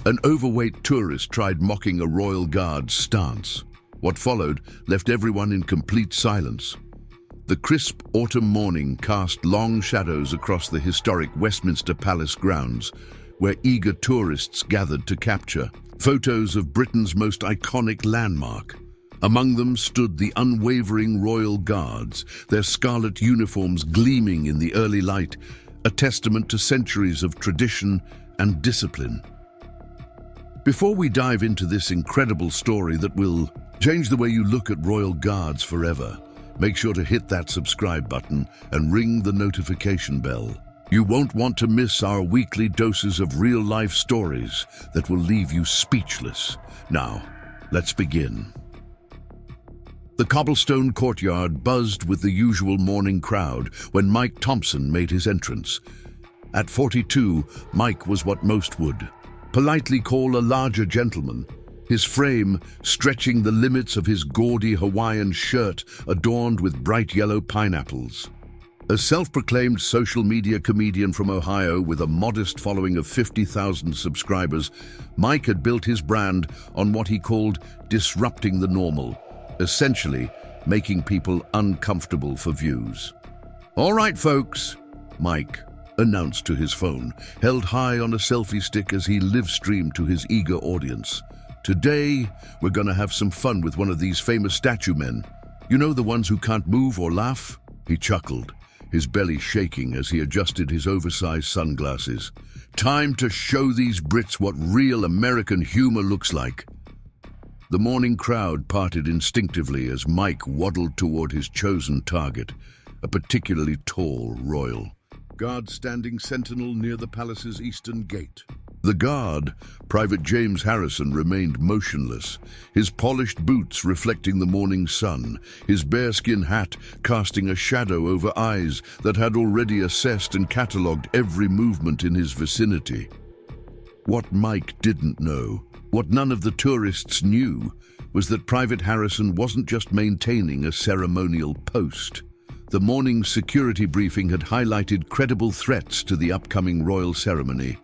An overweight tourist tried mocking a royal guard's stance. What followed left everyone in complete silence. The crisp autumn morning cast long shadows across the historic Westminster Palace grounds, where eager tourists gathered to capture photos of Britain's most iconic landmark. Among them stood the unwavering royal guards, their scarlet uniforms gleaming in the early light, a testament to centuries of tradition and discipline. Before we dive into this incredible story that will change the way you look at royal guards forever, make sure to hit that subscribe button and ring the notification bell. You won't want to miss our weekly doses of real-life stories that will leave you speechless. Now, let's begin. The cobblestone courtyard buzzed with the usual morning crowd when Mike Thompson made his entrance. At 42, Mike was what most would politely call a larger gentleman, his frame stretching the limits of his gaudy Hawaiian shirt adorned with bright yellow pineapples. A self-proclaimed social media comedian from Ohio with a modest following of 50,000 subscribers, Mike had built his brand on what he called disrupting the normal, essentially making people uncomfortable for views. "All right, folks," Mike announced to his phone, held high on a selfie stick as he live-streamed to his eager audience. "Today, we're gonna have some fun with one of these famous statue men. You know, the ones who can't move or laugh?" He chuckled, his belly shaking as he adjusted his oversized sunglasses. "Time to show these Brits what real American humor looks like." The morning crowd parted instinctively as Mike waddled toward his chosen target, a particularly tall royal guard standing sentinel near the palace's eastern gate. The guard, Private James Harrison, remained motionless, his polished boots reflecting the morning sun, his bearskin hat casting a shadow over eyes that had already assessed and catalogued every movement in his vicinity. What Mike didn't know, what none of the tourists knew, was that Private Harrison wasn't just maintaining a ceremonial post. The morning's security briefing had highlighted credible threats to the upcoming royal ceremony,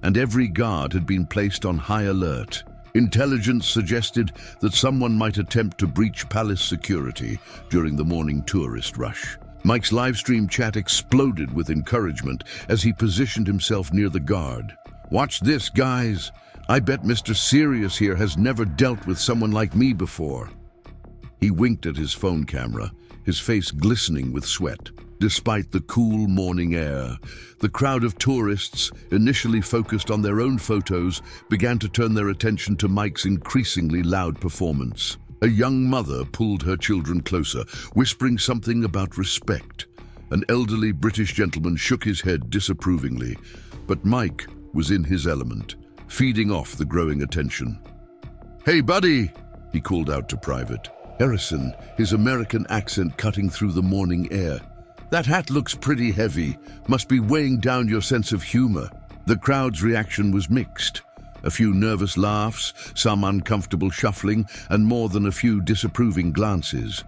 and every guard had been placed on high alert. Intelligence suggested that someone might attempt to breach palace security during the morning tourist rush. Mike's livestream chat exploded with encouragement as he positioned himself near the guard. "Watch this, guys. I bet Mr. Serious here has never dealt with someone like me before." He winked at his phone camera, his face glistening with sweat. Despite the cool morning air, the crowd of tourists, initially focused on their own photos, began to turn their attention to Mike's increasingly loud performance. A young mother pulled her children closer, whispering something about respect. An elderly British gentleman shook his head disapprovingly, but Mike was in his element, feeding off the growing attention. "Hey, buddy," he called out to Private Harrison, his American accent cutting through the morning air. "That hat looks pretty heavy. Must be weighing down your sense of humor." The crowd's reaction was mixed. A few nervous laughs, some uncomfortable shuffling, and more than a few disapproving glances.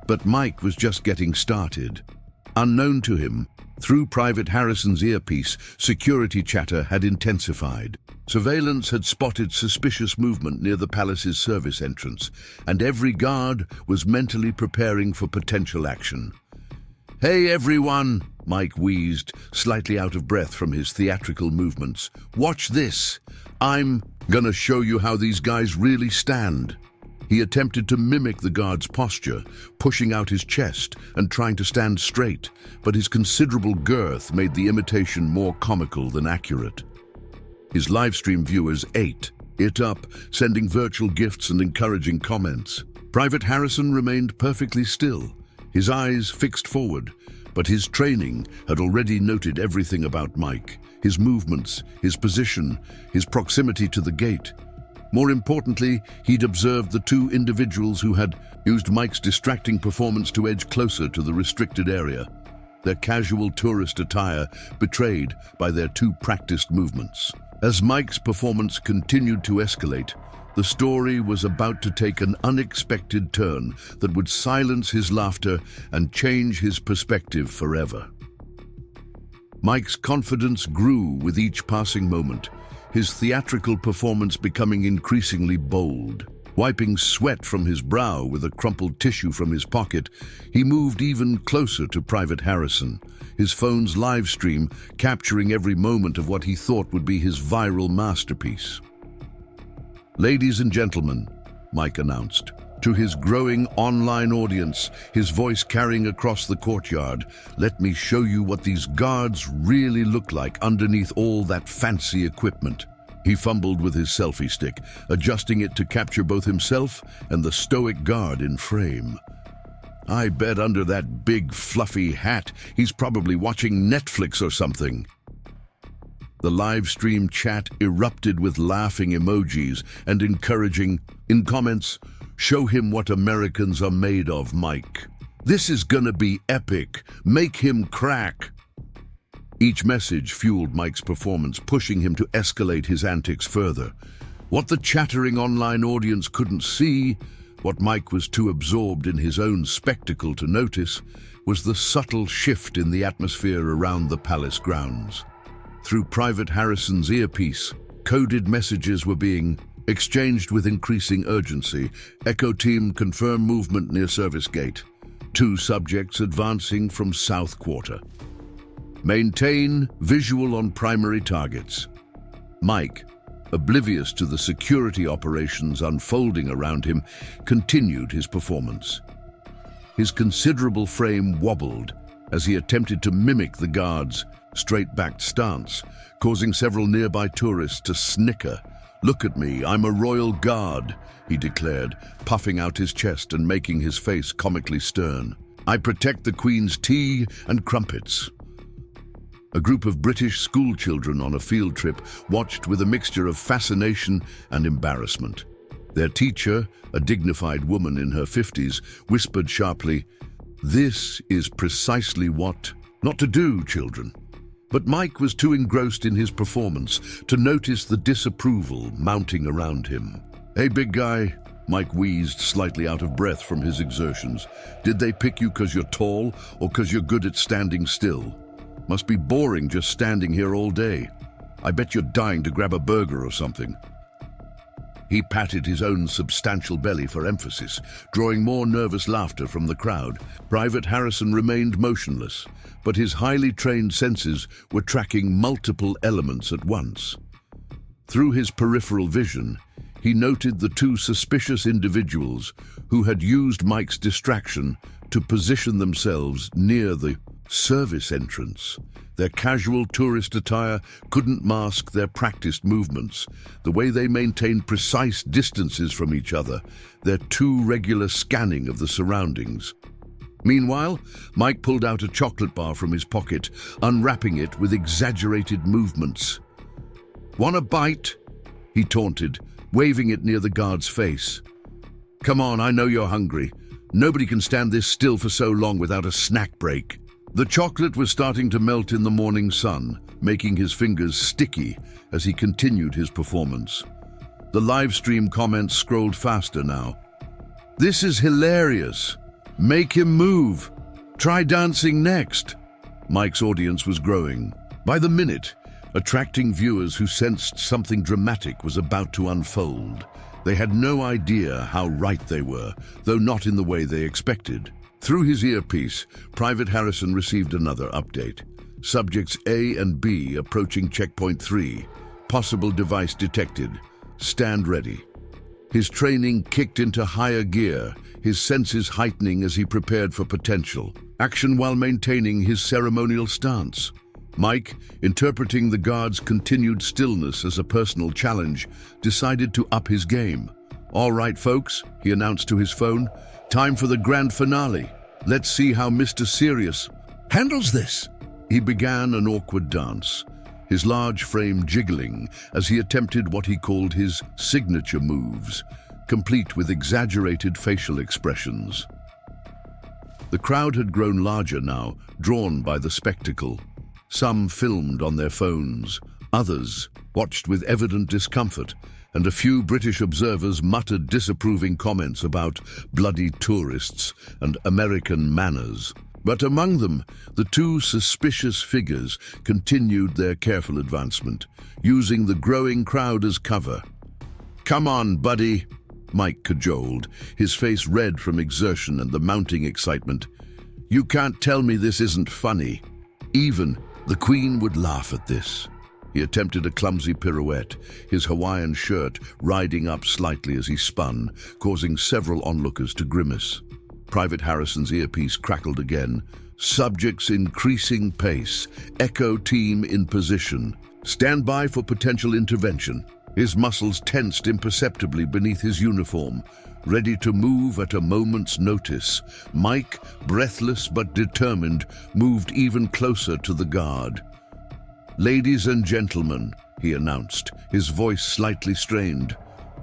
But Mike was just getting started. Unknown to him, through Private Harrison's earpiece, security chatter had intensified. Surveillance had spotted suspicious movement near the palace's service entrance, and every guard was mentally preparing for potential action. "Hey everyone," Mike wheezed, slightly out of breath from his theatrical movements. "Watch this. I'm gonna show you how these guys really stand." He attempted to mimic the guard's posture, pushing out his chest and trying to stand straight, but his considerable girth made the imitation more comical than accurate. His livestream viewers ate it up, sending virtual gifts and encouraging comments. Private Harrison remained perfectly still, his eyes fixed forward, but his training had already noted everything about Mike, his movements, his position, his proximity to the gate. More importantly, he'd observed the two individuals who had used Mike's distracting performance to edge closer to the restricted area, their casual tourist attire betrayed by their too practiced movements. As Mike's performance continued to escalate, the story was about to take an unexpected turn that would silence his laughter and change his perspective forever. Mike's confidence grew with each passing moment, his theatrical performance becoming increasingly bold. Wiping sweat from his brow with a crumpled tissue from his pocket, he moved even closer to Private Harrison, his phone's live stream capturing every moment of what he thought would be his viral masterpiece. "Ladies and gentlemen," Mike announced, to his growing online audience, his voice carrying across the courtyard, "let me show you what these guards really look like underneath all that fancy equipment." He fumbled with his selfie stick, adjusting it to capture both himself and the stoic guard in frame. "I bet under that big fluffy hat he's probably watching Netflix or something." The live stream chat erupted with laughing emojis and encouraging, in comments, "Show him what Americans are made of, Mike. This is gonna be epic. Make him crack." Each message fueled Mike's performance, pushing him to escalate his antics further. What the chattering online audience couldn't see, what Mike was too absorbed in his own spectacle to notice, was the subtle shift in the atmosphere around the palace grounds. Through Private Harrison's earpiece, coded messages were being exchanged with increasing urgency. "Echo team, confirm movement near service gate. 2 subjects advancing from south quarter. Maintain visual on primary targets." Mike, oblivious to the security operations unfolding around him, continued his performance. His considerable frame wobbled as he attempted to mimic the guard's straight-backed stance, causing several nearby tourists to snicker. "Look at me, I'm a royal guard," he declared, puffing out his chest and making his face comically stern. "I protect the Queen's tea and crumpets." A group of British schoolchildren on a field trip watched with a mixture of fascination and embarrassment. Their teacher, a dignified woman in her 50s, whispered sharply, "This is precisely what not to do, children." But Mike was too engrossed in his performance to notice the disapproval mounting around him. "Hey, big guy," Mike wheezed, slightly out of breath from his exertions. "Did they pick you 'cause you're tall or 'cause you're good at standing still? Must be boring just standing here all day. I bet you're dying to grab a burger or something." He patted his own substantial belly for emphasis, drawing more nervous laughter from the crowd. Private Harrison remained motionless, but his highly trained senses were tracking multiple elements at once. Through his peripheral vision, he noted the 2 suspicious individuals who had used Mike's distraction to position themselves near the service entrance. Their casual tourist attire couldn't mask their practiced movements, the way they maintained precise distances from each other, their too regular scanning of the surroundings. Meanwhile, Mike pulled out a chocolate bar from his pocket, unwrapping it with exaggerated movements. "Want a bite?" he taunted, waving it near the guard's face. "Come on, I know you're hungry. Nobody can stand this still for so long without a snack break." The chocolate was starting to melt in the morning sun, making his fingers sticky as he continued his performance. The live stream comments scrolled faster now. "This is hilarious. Make him move. Try dancing next." Mike's audience was growing. By the minute, attracting viewers who sensed something dramatic was about to unfold. They had no idea how right they were, though not in the way they expected. Through his earpiece, Private Harrison received another update. Subjects A and B approaching checkpoint 3. Possible device detected. Stand ready. His training kicked into higher gear, his senses heightening as he prepared for potential action while maintaining his ceremonial stance. Mike, interpreting the guard's continued stillness as a personal challenge, decided to up his game. "All right, folks," he announced to his phone, "time for the grand finale. Let's see how Mr. Serious handles this." He began an awkward dance, his large frame jiggling as he attempted what he called his signature moves, complete with exaggerated facial expressions. The crowd had grown larger now, drawn by the spectacle. Some filmed on their phones, others watched with evident discomfort, and a few British observers muttered disapproving comments about bloody tourists and American manners. But among them, the two suspicious figures continued their careful advancement, using the growing crowd as cover. "Come on, buddy," Mike cajoled, his face red from exertion and the mounting excitement. "You can't tell me this isn't funny." Even the Queen would laugh at this. He attempted a clumsy pirouette, his Hawaiian shirt riding up slightly as he spun, causing several onlookers to grimace. Private Harrison's earpiece crackled again. "Subjects increasing pace. Echo team in position. Stand by for potential intervention." His muscles tensed imperceptibly beneath his uniform, ready to move at a moment's notice. Mike, breathless but determined, moved even closer to the guard. "Ladies and gentlemen," he announced, his voice slightly strained,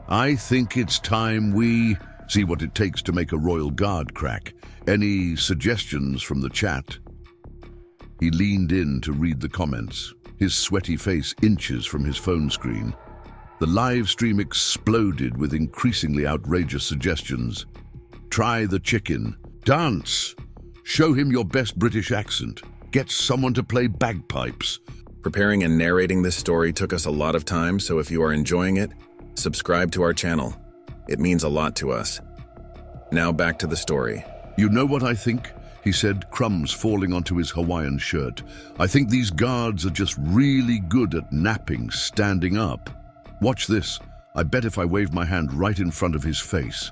"I think it's time we see what it takes to make a royal guard crack. Any suggestions from the chat?" He leaned in to read the comments, his sweaty face inches from his phone screen. The live stream exploded with increasingly outrageous suggestions. "Try the chicken. Dance. Show him your best British accent. Get someone to play bagpipes." Preparing and narrating this story took us a lot of time, so if you are enjoying it, subscribe to our channel. It means a lot to us. Now back to the story. "You know what I think?" he said, crumbs falling onto his Hawaiian shirt. "I think these guards are just really good at napping standing up. Watch this. I bet if I wave my hand right in front of his face."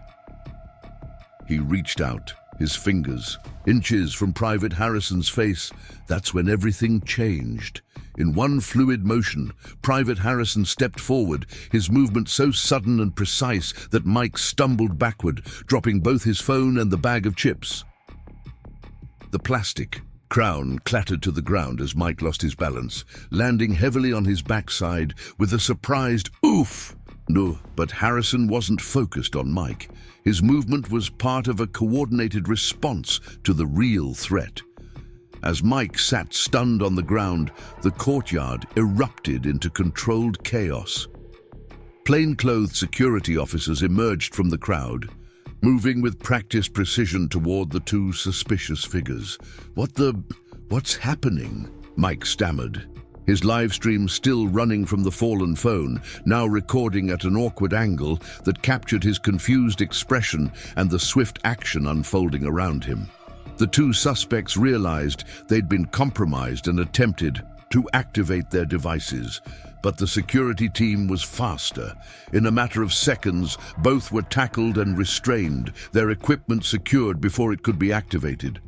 He reached out, his fingers inches from Private Harrison's face. That's when everything changed. In one fluid motion, Private Harrison stepped forward, his movement so sudden and precise that Mike stumbled backward, dropping both his phone and the bag of chips. The plastic crown clattered to the ground as Mike lost his balance, landing heavily on his backside with a surprised oof. No, but Harrison wasn't focused on Mike. His movement was part of a coordinated response to the real threat. As Mike sat stunned on the ground, the courtyard erupted into controlled chaos. Plainclothed security officers emerged from the crowd, moving with practiced precision toward the two suspicious figures. What's happening?" Mike stammered, his live stream still running from the fallen phone, now recording at an awkward angle that captured his confused expression and the swift action unfolding around him. The two suspects realized they'd been compromised and attempted to activate their devices, but the security team was faster. In a matter of seconds, both were tackled and restrained, their equipment secured before it could be activated.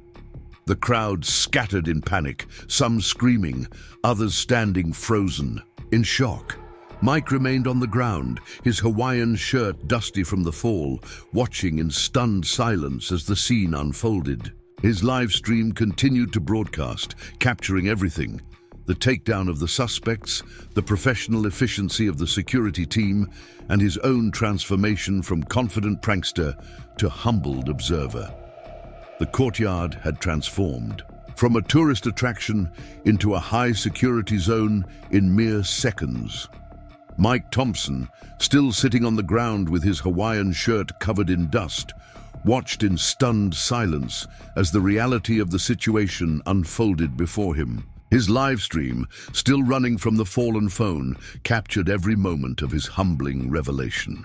The crowd scattered in panic, some screaming, others standing frozen, in shock. Mike remained on the ground, his Hawaiian shirt dusty from the fall, watching in stunned silence as the scene unfolded. His live stream continued to broadcast, capturing everything: the takedown of the suspects, the professional efficiency of the security team, and his own transformation from confident prankster to humbled observer. The courtyard had transformed, from a tourist attraction into a high-security zone in mere seconds. Mike Thompson, still sitting on the ground with his Hawaiian shirt covered in dust, watched in stunned silence as the reality of the situation unfolded before him. His live stream, still running from the fallen phone, captured every moment of his humbling revelation.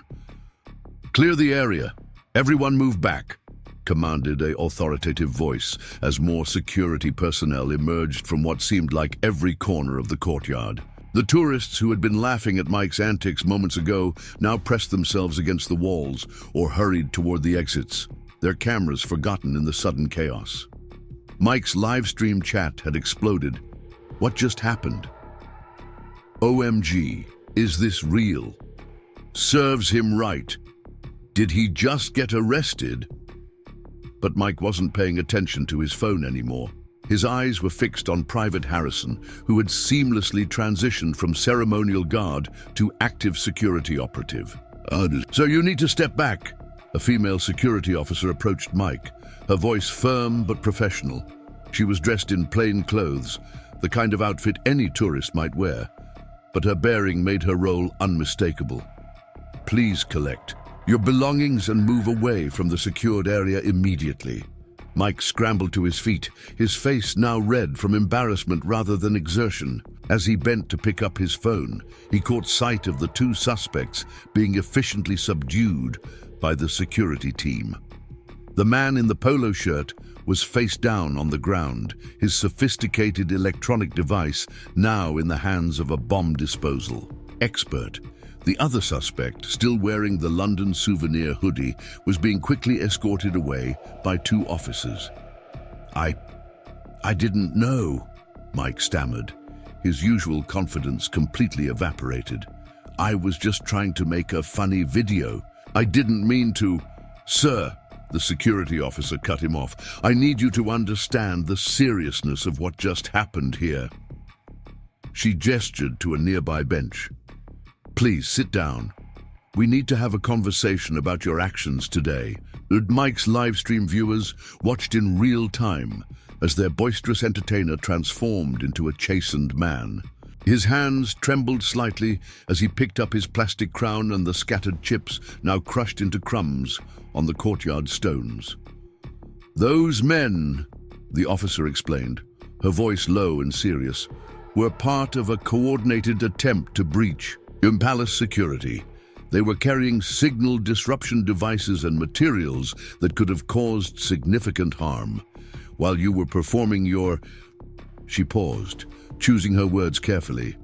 "Clear the area. Everyone move back," commanded an authoritative voice as more security personnel emerged from what seemed like every corner of the courtyard. The tourists who had been laughing at Mike's antics moments ago now pressed themselves against the walls or hurried toward the exits, their cameras forgotten in the sudden chaos. Mike's live stream chat had exploded. What just happened? OMG, is this real? Serves him right. Did he just get arrested? But Mike wasn't paying attention to his phone anymore. His eyes were fixed on Private Harrison, who had seamlessly transitioned from ceremonial guard to active security operative. "So you need to step back." A female security officer approached Mike, her voice firm but professional. She was dressed in plain clothes, the kind of outfit any tourist might wear, but her bearing made her role unmistakable. "Please collect your belongings and move away from the secured area immediately." Mike scrambled to his feet, his face now red from embarrassment rather than exertion. As he bent to pick up his phone, he caught sight of the two suspects being efficiently subdued by the security team. The man in the polo shirt was face down on the ground, his sophisticated electronic device now in the hands of a bomb disposal expert. The other suspect, still wearing the London Souvenir hoodie, was being quickly escorted away by two officers. I didn't know, Mike stammered. His usual confidence completely evaporated. I was just trying to make a funny video. I didn't mean to. Sir, the security officer cut him off. I need you to understand the seriousness of what just happened here. She gestured to a nearby bench. Please sit down. We need to have a conversation about your actions today. Mike's livestream viewers watched in real time as their boisterous entertainer transformed into a chastened man. His hands trembled slightly as he picked up his plastic crown and the scattered chips now crushed into crumbs on the courtyard stones. Those men, the officer explained, her voice low and serious, were part of a coordinated attempt to breach Palace security. They were carrying signal disruption devices and materials that could have caused significant harm. While you were performing your... She paused, choosing her words carefully.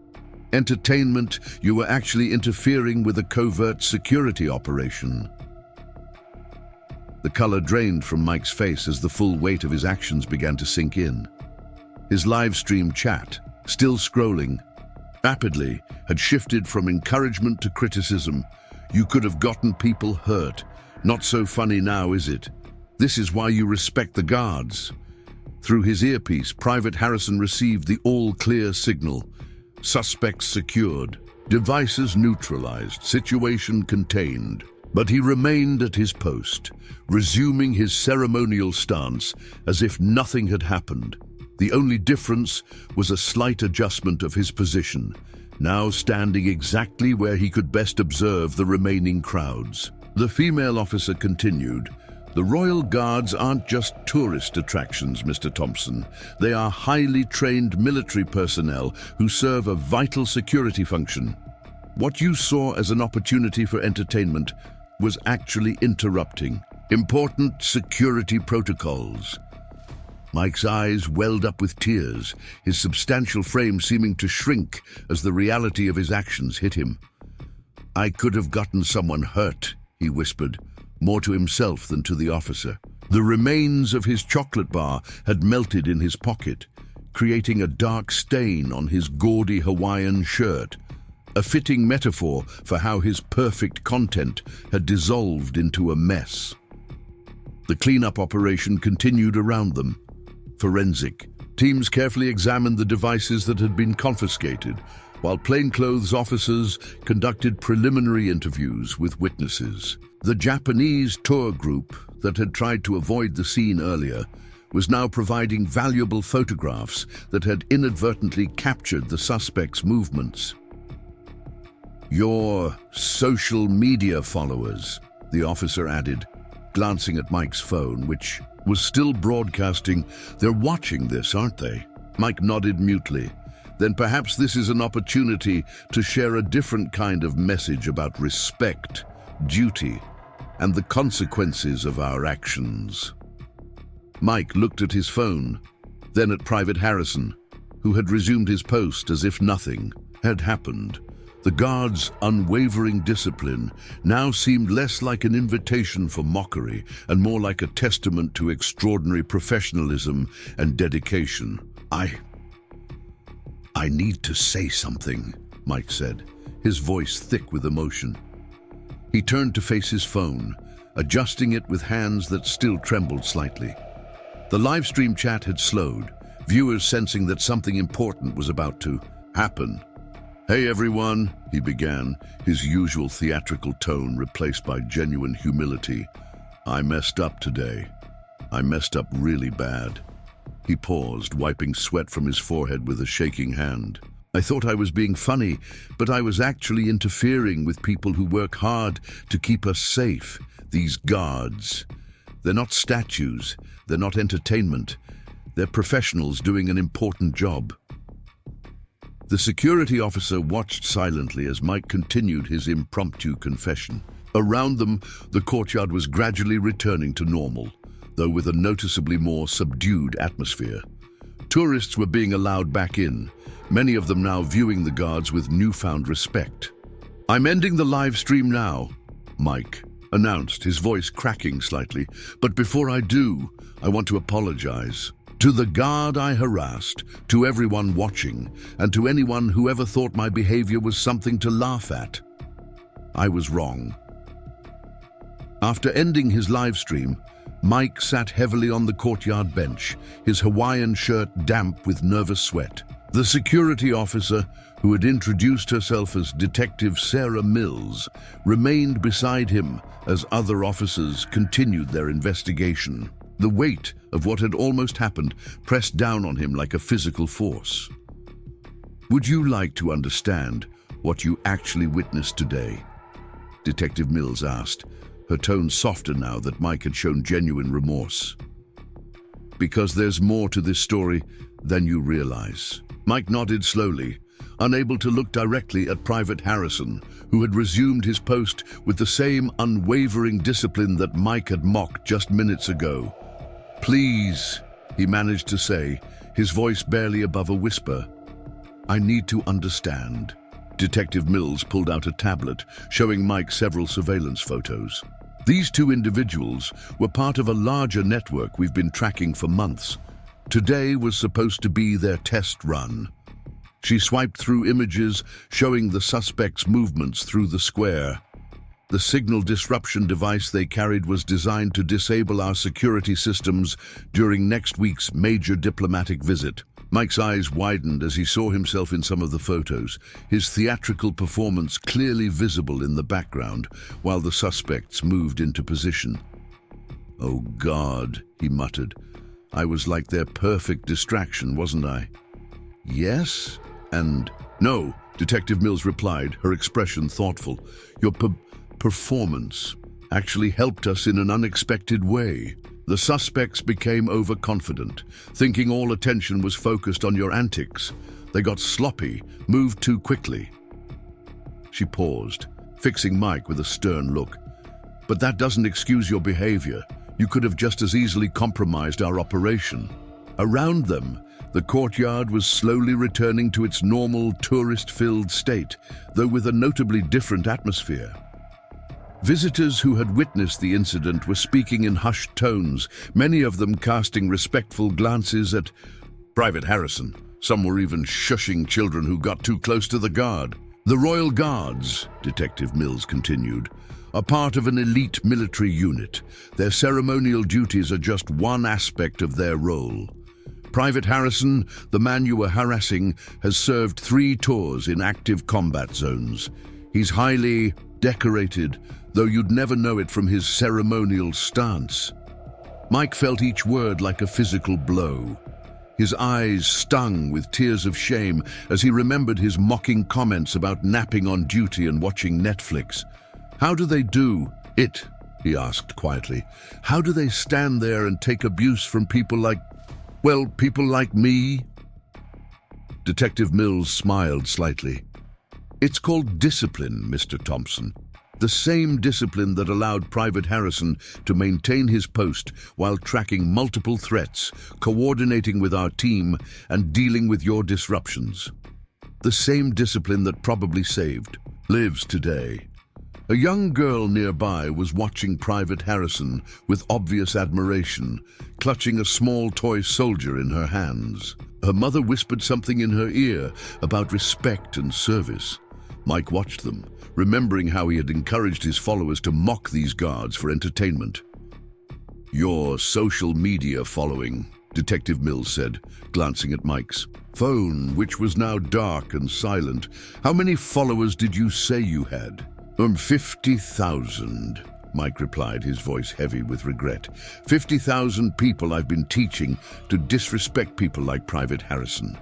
Entertainment, you were actually interfering with a covert security operation. The color drained from Mike's face as the full weight of his actions began to sink in. His live stream chat, still scrolling, rapidly had shifted from encouragement to criticism. You could have gotten people hurt. Not so funny now, is it? This is why you respect the guards. Through his earpiece, Private Harrison received the all-clear signal. Suspects secured, devices neutralized, situation contained. But he remained at his post, resuming his ceremonial stance as if nothing had happened. The only difference was a slight adjustment of his position, now standing exactly where he could best observe the remaining crowds. The female officer continued, "The Royal Guards aren't just tourist attractions, Mr. Thompson. They are highly trained military personnel who serve a vital security function. What you saw as an opportunity for entertainment was actually interrupting important security protocols." Mike's eyes welled up with tears, his substantial frame seeming to shrink as the reality of his actions hit him. "I could have gotten someone hurt," he whispered, more to himself than to the officer. The remains of his chocolate bar had melted in his pocket, creating a dark stain on his gaudy Hawaiian shirt, a fitting metaphor for how his perfect content had dissolved into a mess. The cleanup operation continued around them. Forensic teams carefully examined the devices that had been confiscated, while plainclothes officers conducted preliminary interviews with witnesses. The Japanese tour group that had tried to avoid the scene earlier was now providing valuable photographs that had inadvertently captured the suspects' movements. "Your social media followers," the officer added, glancing at Mike's phone, which was still broadcasting. "They're watching this, aren't they?" Mike nodded mutely. "Then perhaps this is an opportunity to share a different kind of message about respect, duty, and the consequences of our actions." Mike looked at his phone, then at Private Harrison, who had resumed his post as if nothing had happened. The guards' unwavering discipline now seemed less like an invitation for mockery and more like a testament to extraordinary professionalism and dedication. I need to say something," Mike said, his voice thick with emotion. He turned to face his phone, adjusting it with hands that still trembled slightly. The live stream chat had slowed, viewers sensing that something important was about to happen. "Hey everyone," he began, his usual theatrical tone replaced by genuine humility. "I messed up today. I messed up really bad." He paused, wiping sweat from his forehead with a shaking hand. "I thought I was being funny, but I was actually interfering with people who work hard to keep us safe, these guards. They're not statues, they're not entertainment. They're professionals doing an important job. The security officer watched silently as Mike continued his impromptu confession. Around them, the courtyard was gradually returning to normal, though with a noticeably more subdued atmosphere. Tourists were being allowed back in, many of them now viewing the guards with newfound respect. "I'm ending the live stream now," Mike announced, his voice cracking slightly. "But before I do, I want to apologize. To the guard I harassed, to everyone watching, and to anyone who ever thought my behavior was something to laugh at. I was wrong." After ending his live stream, Mike sat heavily on the courtyard bench, his Hawaiian shirt damp with nervous sweat. The security officer, who had introduced herself as Detective Sarah Mills, remained beside him as other officers continued their investigation. The weight of what had almost happened pressed down on him like a physical force. "Would you like to understand what you actually witnessed today?" Detective Mills asked, her tone softer now that Mike had shown genuine remorse. "Because there's more to this story than you realize." Mike nodded slowly, unable to look directly at Private Harrison, who had resumed his post with the same unwavering discipline that Mike had mocked just minutes ago. "Please," he managed to say, his voice barely above a whisper. "I need to understand." Detective Mills pulled out a tablet, showing Mike several surveillance photos. These two individuals were part of a larger network we've been tracking for months. Today was supposed to be their test run. She swiped through images showing the suspects' movements through the square. The signal disruption device they carried was designed to disable our security systems during next week's major diplomatic visit. Mike's eyes widened as he saw himself in some of the photos, his theatrical performance clearly visible in the background while the suspects moved into position. "Oh God," he muttered. "I was like their perfect distraction, wasn't I?" "Yes, and no," Detective Mills replied, her expression thoughtful. "Your performance actually helped us in an unexpected way. The suspects became overconfident, thinking all attention was focused on your antics. They got sloppy, moved too quickly." She paused, fixing Mike with a stern look. "But that doesn't excuse your behavior. You could have just as easily compromised our operation." Around them, the courtyard was slowly returning to its normal tourist-filled state, though with a notably different atmosphere. Visitors who had witnessed the incident were speaking in hushed tones, many of them casting respectful glances at Private Harrison. Some were even shushing children who got too close to the guard. "The Royal Guards," Detective Mills continued, "are part of an elite military unit. Their ceremonial duties are just one aspect of their role. Private Harrison, the man you were harassing, has served 3 tours in active combat zones. He's highly decorated, though you'd never know it from his ceremonial stance." Mike felt each word like a physical blow. His eyes stung with tears of shame as he remembered his mocking comments about napping on duty and watching Netflix. "How do they do it?" he asked quietly. "How do they stand there and take abuse from people like me?" Detective Mills smiled slightly. "It's called discipline, Mr. Thompson. The same discipline that allowed Private Harrison to maintain his post while tracking multiple threats, coordinating with our team, and dealing with your disruptions. The same discipline that probably lives today." A young girl nearby was watching Private Harrison with obvious admiration, clutching a small toy soldier in her hands. Her mother whispered something in her ear about respect and service. Mike watched them, remembering how he had encouraged his followers to mock these guards for entertainment. "Your social media following," Detective Mills said, glancing at Mike's phone, which was now dark and silent. "How many followers did you say you had?" 50,000, Mike replied, his voice heavy with regret. 50,000 people I've been teaching to disrespect people like Private Harrison."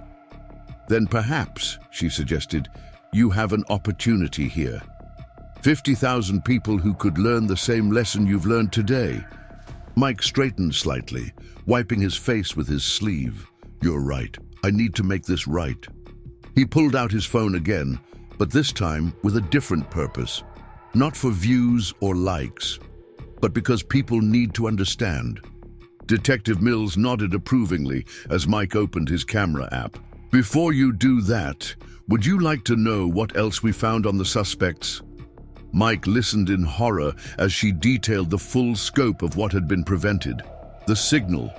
"Then perhaps," she suggested, "you have an opportunity here. 50,000 people who could learn the same lesson you've learned today." Mike straightened slightly, wiping his face with his sleeve. "You're right. I need to make this right." He pulled out his phone again, but this time with a different purpose. Not for views or likes, but because people need to understand. Detective Mills nodded approvingly as Mike opened his camera app. "Before you do that, would you like to know what else we found on the suspects?" Mike listened in horror as she detailed the full scope of what had been prevented. The signal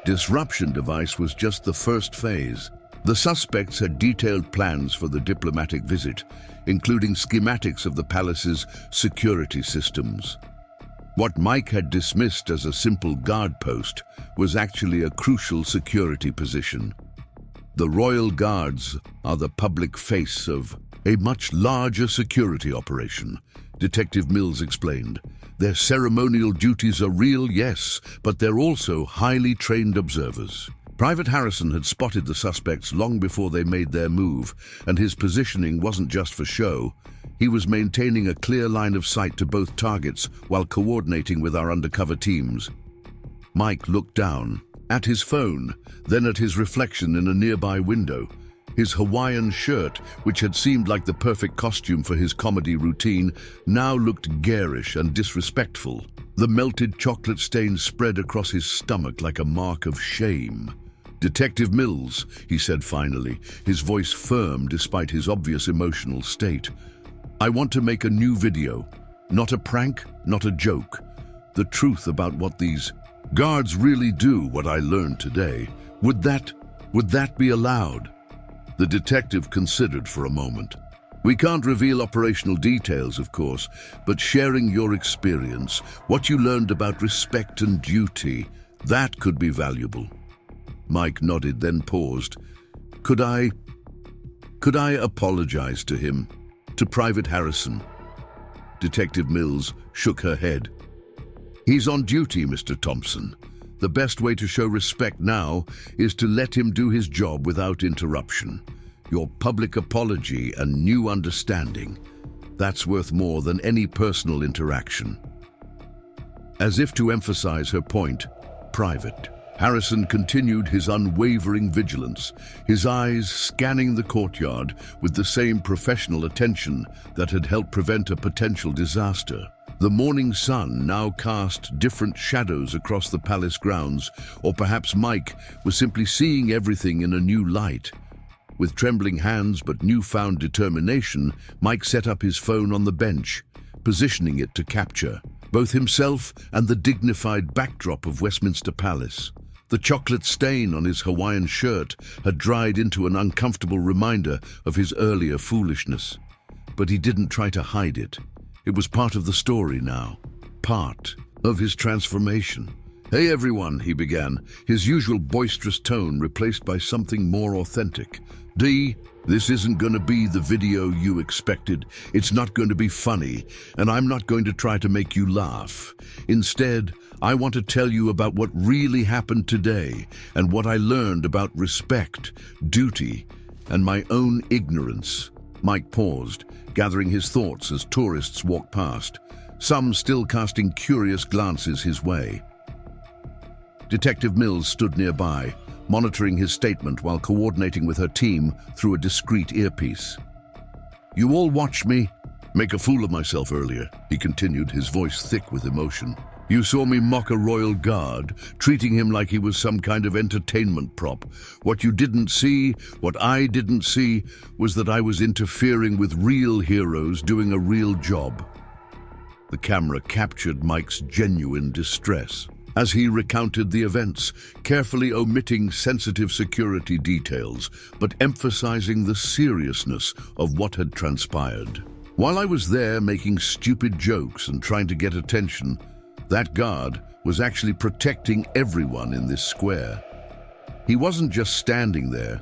disruption device was just the first phase. The suspects had detailed plans for the diplomatic visit, including schematics of the palace's security systems. What Mike had dismissed as a simple guard post was actually a crucial security position. The royal guards are the public face of a much larger security operation, Detective Mills explained. Their ceremonial duties are real, yes, but they're also highly trained observers. Private Harrison had spotted the suspects long before they made their move, and his positioning wasn't just for show. He was maintaining a clear line of sight to both targets while coordinating with our undercover teams. Mike looked down, at his phone, then at his reflection in a nearby window. His Hawaiian shirt, which had seemed like the perfect costume for his comedy routine, now looked garish and disrespectful. The melted chocolate stain spread across his stomach like a mark of shame. "Detective Mills," he said finally, his voice firm despite his obvious emotional state. "I want to make a new video. Not a prank, not a joke. The truth about what these guards really do, what I learned today. Would that be allowed?" The detective considered for a moment. "We can't reveal operational details, of course, but sharing your experience, what you learned about respect and duty, that could be valuable." Mike nodded, then paused. Could I apologize to him? To Private Harrison?" Detective Mills shook her head. "He's on duty, Mr. Thompson. The best way to show respect now is to let him do his job without interruption. Your public apology and new understanding, that's worth more than any personal interaction." As if to emphasize her point, Private Harrison continued his unwavering vigilance, his eyes scanning the courtyard with the same professional attention that had helped prevent a potential disaster. The morning sun now cast different shadows across the palace grounds, or perhaps Mike was simply seeing everything in a new light. With trembling hands but newfound determination, Mike set up his phone on the bench, positioning it to capture both himself and the dignified backdrop of Westminster Palace. The chocolate stain on his Hawaiian shirt had dried into an uncomfortable reminder of his earlier foolishness. But he didn't try to hide it. It was part of the story now, part of his transformation. "Hey everyone," he began, his usual boisterous tone replaced by something more authentic. This isn't going to be the video you expected. It's not going to be funny, and I'm not going to try to make you laugh. Instead, I want to tell you about what really happened today and what I learned about respect, duty, and my own ignorance." Mike paused, gathering his thoughts as tourists walked past, some still casting curious glances his way. Detective Mills stood nearby, monitoring his statement while coordinating with her team through a discreet earpiece. "You all watched me make a fool of myself earlier," he continued, his voice thick with emotion. "You saw me mock a royal guard, treating him like he was some kind of entertainment prop. What you didn't see, what I didn't see, was that I was interfering with real heroes doing a real job." The camera captured Mike's genuine distress as he recounted the events, carefully omitting sensitive security details, but emphasizing the seriousness of what had transpired. "While I was there making stupid jokes and trying to get attention, that guard was actually protecting everyone in this square. He wasn't just standing there,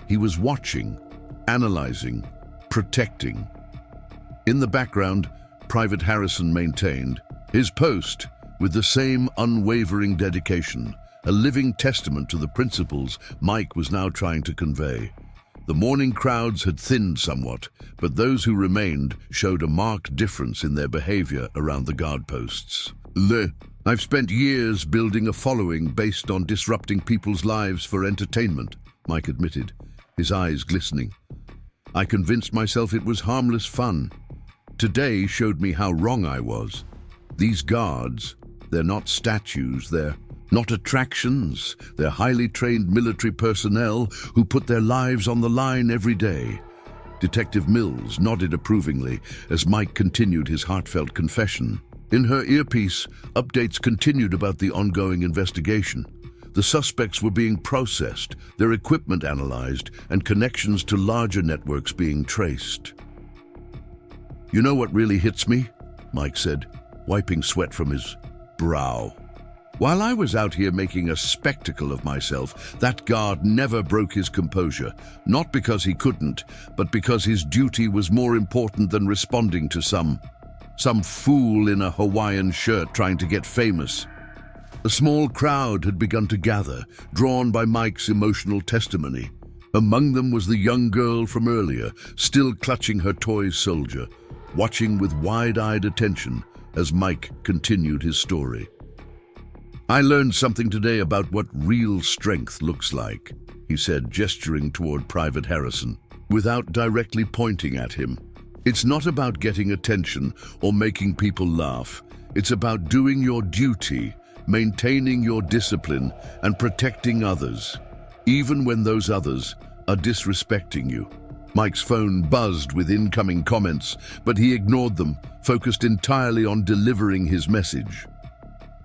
he was watching, analyzing, protecting." In the background, Private Harrison maintained his post with the same unwavering dedication, a living testament to the principles Mike was now trying to convey. The morning crowds had thinned somewhat, but those who remained showed a marked difference in their behavior around the guard posts. I've spent years building a following based on disrupting people's lives for entertainment, Mike admitted, his eyes glistening. I convinced myself it was harmless fun. Today showed me how wrong I was. These guards, they're not statues, they're not attractions. They're highly trained military personnel who put their lives on the line every day. Detective Mills nodded approvingly as Mike continued his heartfelt confession. In her earpiece, updates continued about the ongoing investigation. The suspects were being processed, their equipment analyzed, and connections to larger networks being traced. "You know what really hits me?" Mike said, wiping sweat from his brow. "While I was out here making a spectacle of myself, that guard never broke his composure, not because he couldn't, but because his duty was more important than responding to some fool in a Hawaiian shirt trying to get famous." A small crowd had begun to gather, drawn by Mike's emotional testimony. Among them was the young girl from earlier, still clutching her toy soldier, watching with wide-eyed attention as Mike continued his story. "I learned something today about what real strength looks like," he said, gesturing toward Private Harrison, without directly pointing at him. "It's not about getting attention or making people laugh. It's about doing your duty, maintaining your discipline, and protecting others, even when those others are disrespecting you." Mike's phone buzzed with incoming comments, but he ignored them, focused entirely on delivering his message.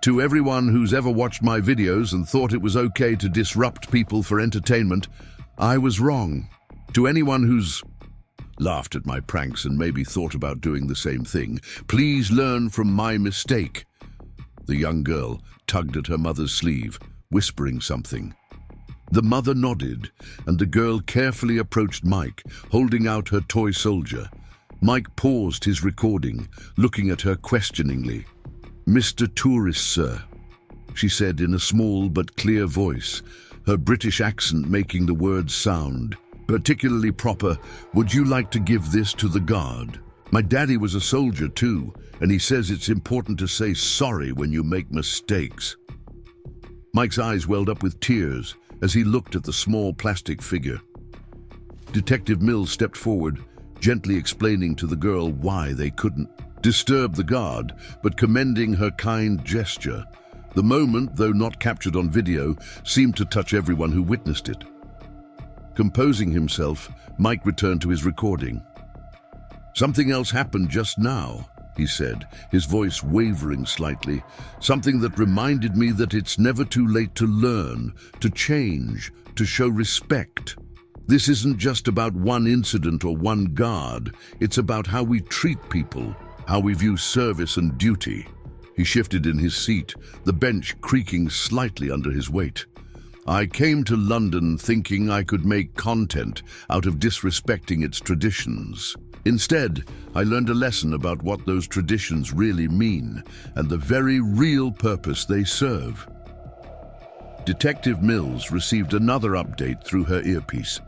"To everyone who's ever watched my videos and thought it was okay to disrupt people for entertainment, I was wrong. To anyone who's laughed at my pranks and maybe thought about doing the same thing, please learn from my mistake." The young girl tugged at her mother's sleeve, whispering something. The mother nodded, and the girl carefully approached Mike, holding out her toy soldier. Mike paused his recording, looking at her questioningly. "Mr. Tourist, sir," she said in a small but clear voice, her British accent making the words sound particularly proper. "Would you like to give this to the guard? My daddy was a soldier too, and he says it's important to say sorry when you make mistakes." Mike's eyes welled up with tears as he looked at the small plastic figure. Detective Mills stepped forward, gently explaining to the girl why they couldn't disturb the guard, but commending her kind gesture. The moment, though not captured on video, seemed to touch everyone who witnessed it. Composing himself, Mike returned to his recording. "Something else happened just now," he said, his voice wavering slightly. "Something that reminded me that it's never too late to learn, to change, to show respect. This isn't just about one incident or one guard. It's about how we treat people, how we view service and duty." He shifted in his seat, the bench creaking slightly under his weight. "I came to London thinking I could make content out of disrespecting its traditions. Instead, I learned a lesson about what those traditions really mean and the very real purpose they serve." Detective Mills received another update through her earpiece.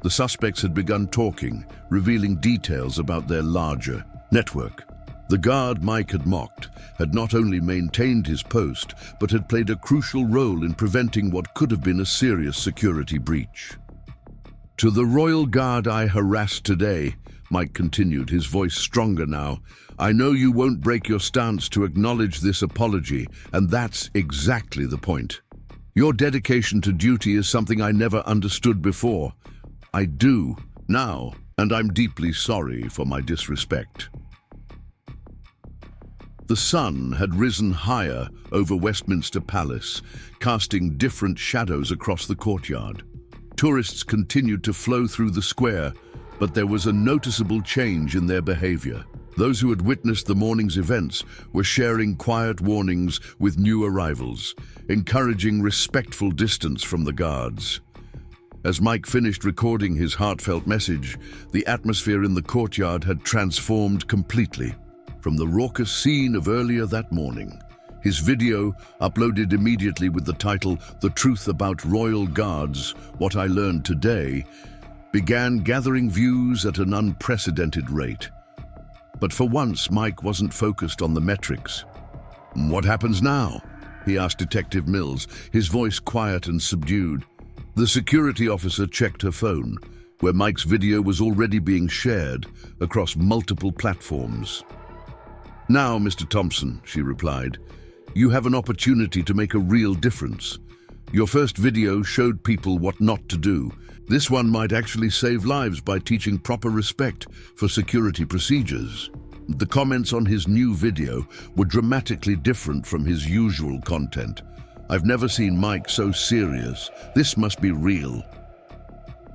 The suspects had begun talking, revealing details about their larger network. The guard Mike had mocked had not only maintained his post, but had played a crucial role in preventing what could have been a serious security breach. "To the Royal Guard I harassed today," Mike continued, his voice stronger now, "I know you won't break your stance to acknowledge this apology, and that's exactly the point. Your dedication to duty is something I never understood before. I do now, and I'm deeply sorry for my disrespect." The sun had risen higher over Westminster Palace, casting different shadows across the courtyard. Tourists continued to flow through the square, but there was a noticeable change in their behavior. Those who had witnessed the morning's events were sharing quiet warnings with new arrivals, encouraging respectful distance from the guards. As Mike finished recording his heartfelt message, the atmosphere in the courtyard had transformed completely. From the raucous scene of earlier that morning, his video, uploaded immediately with the title "The Truth About Royal Guards, What I Learned Today," began gathering views at an unprecedented rate. But for once, Mike wasn't focused on the metrics. "What happens now?" he asked Detective Mills, his voice quiet and subdued. The security officer checked her phone, where Mike's video was already being shared across multiple platforms. "Now, Mr. Thompson," she replied, "you have an opportunity to make a real difference. Your first video showed people what not to do. This one might actually save lives by teaching proper respect for security procedures." The comments on his new video were dramatically different from his usual content. "I've never seen Mike so serious. This must be real.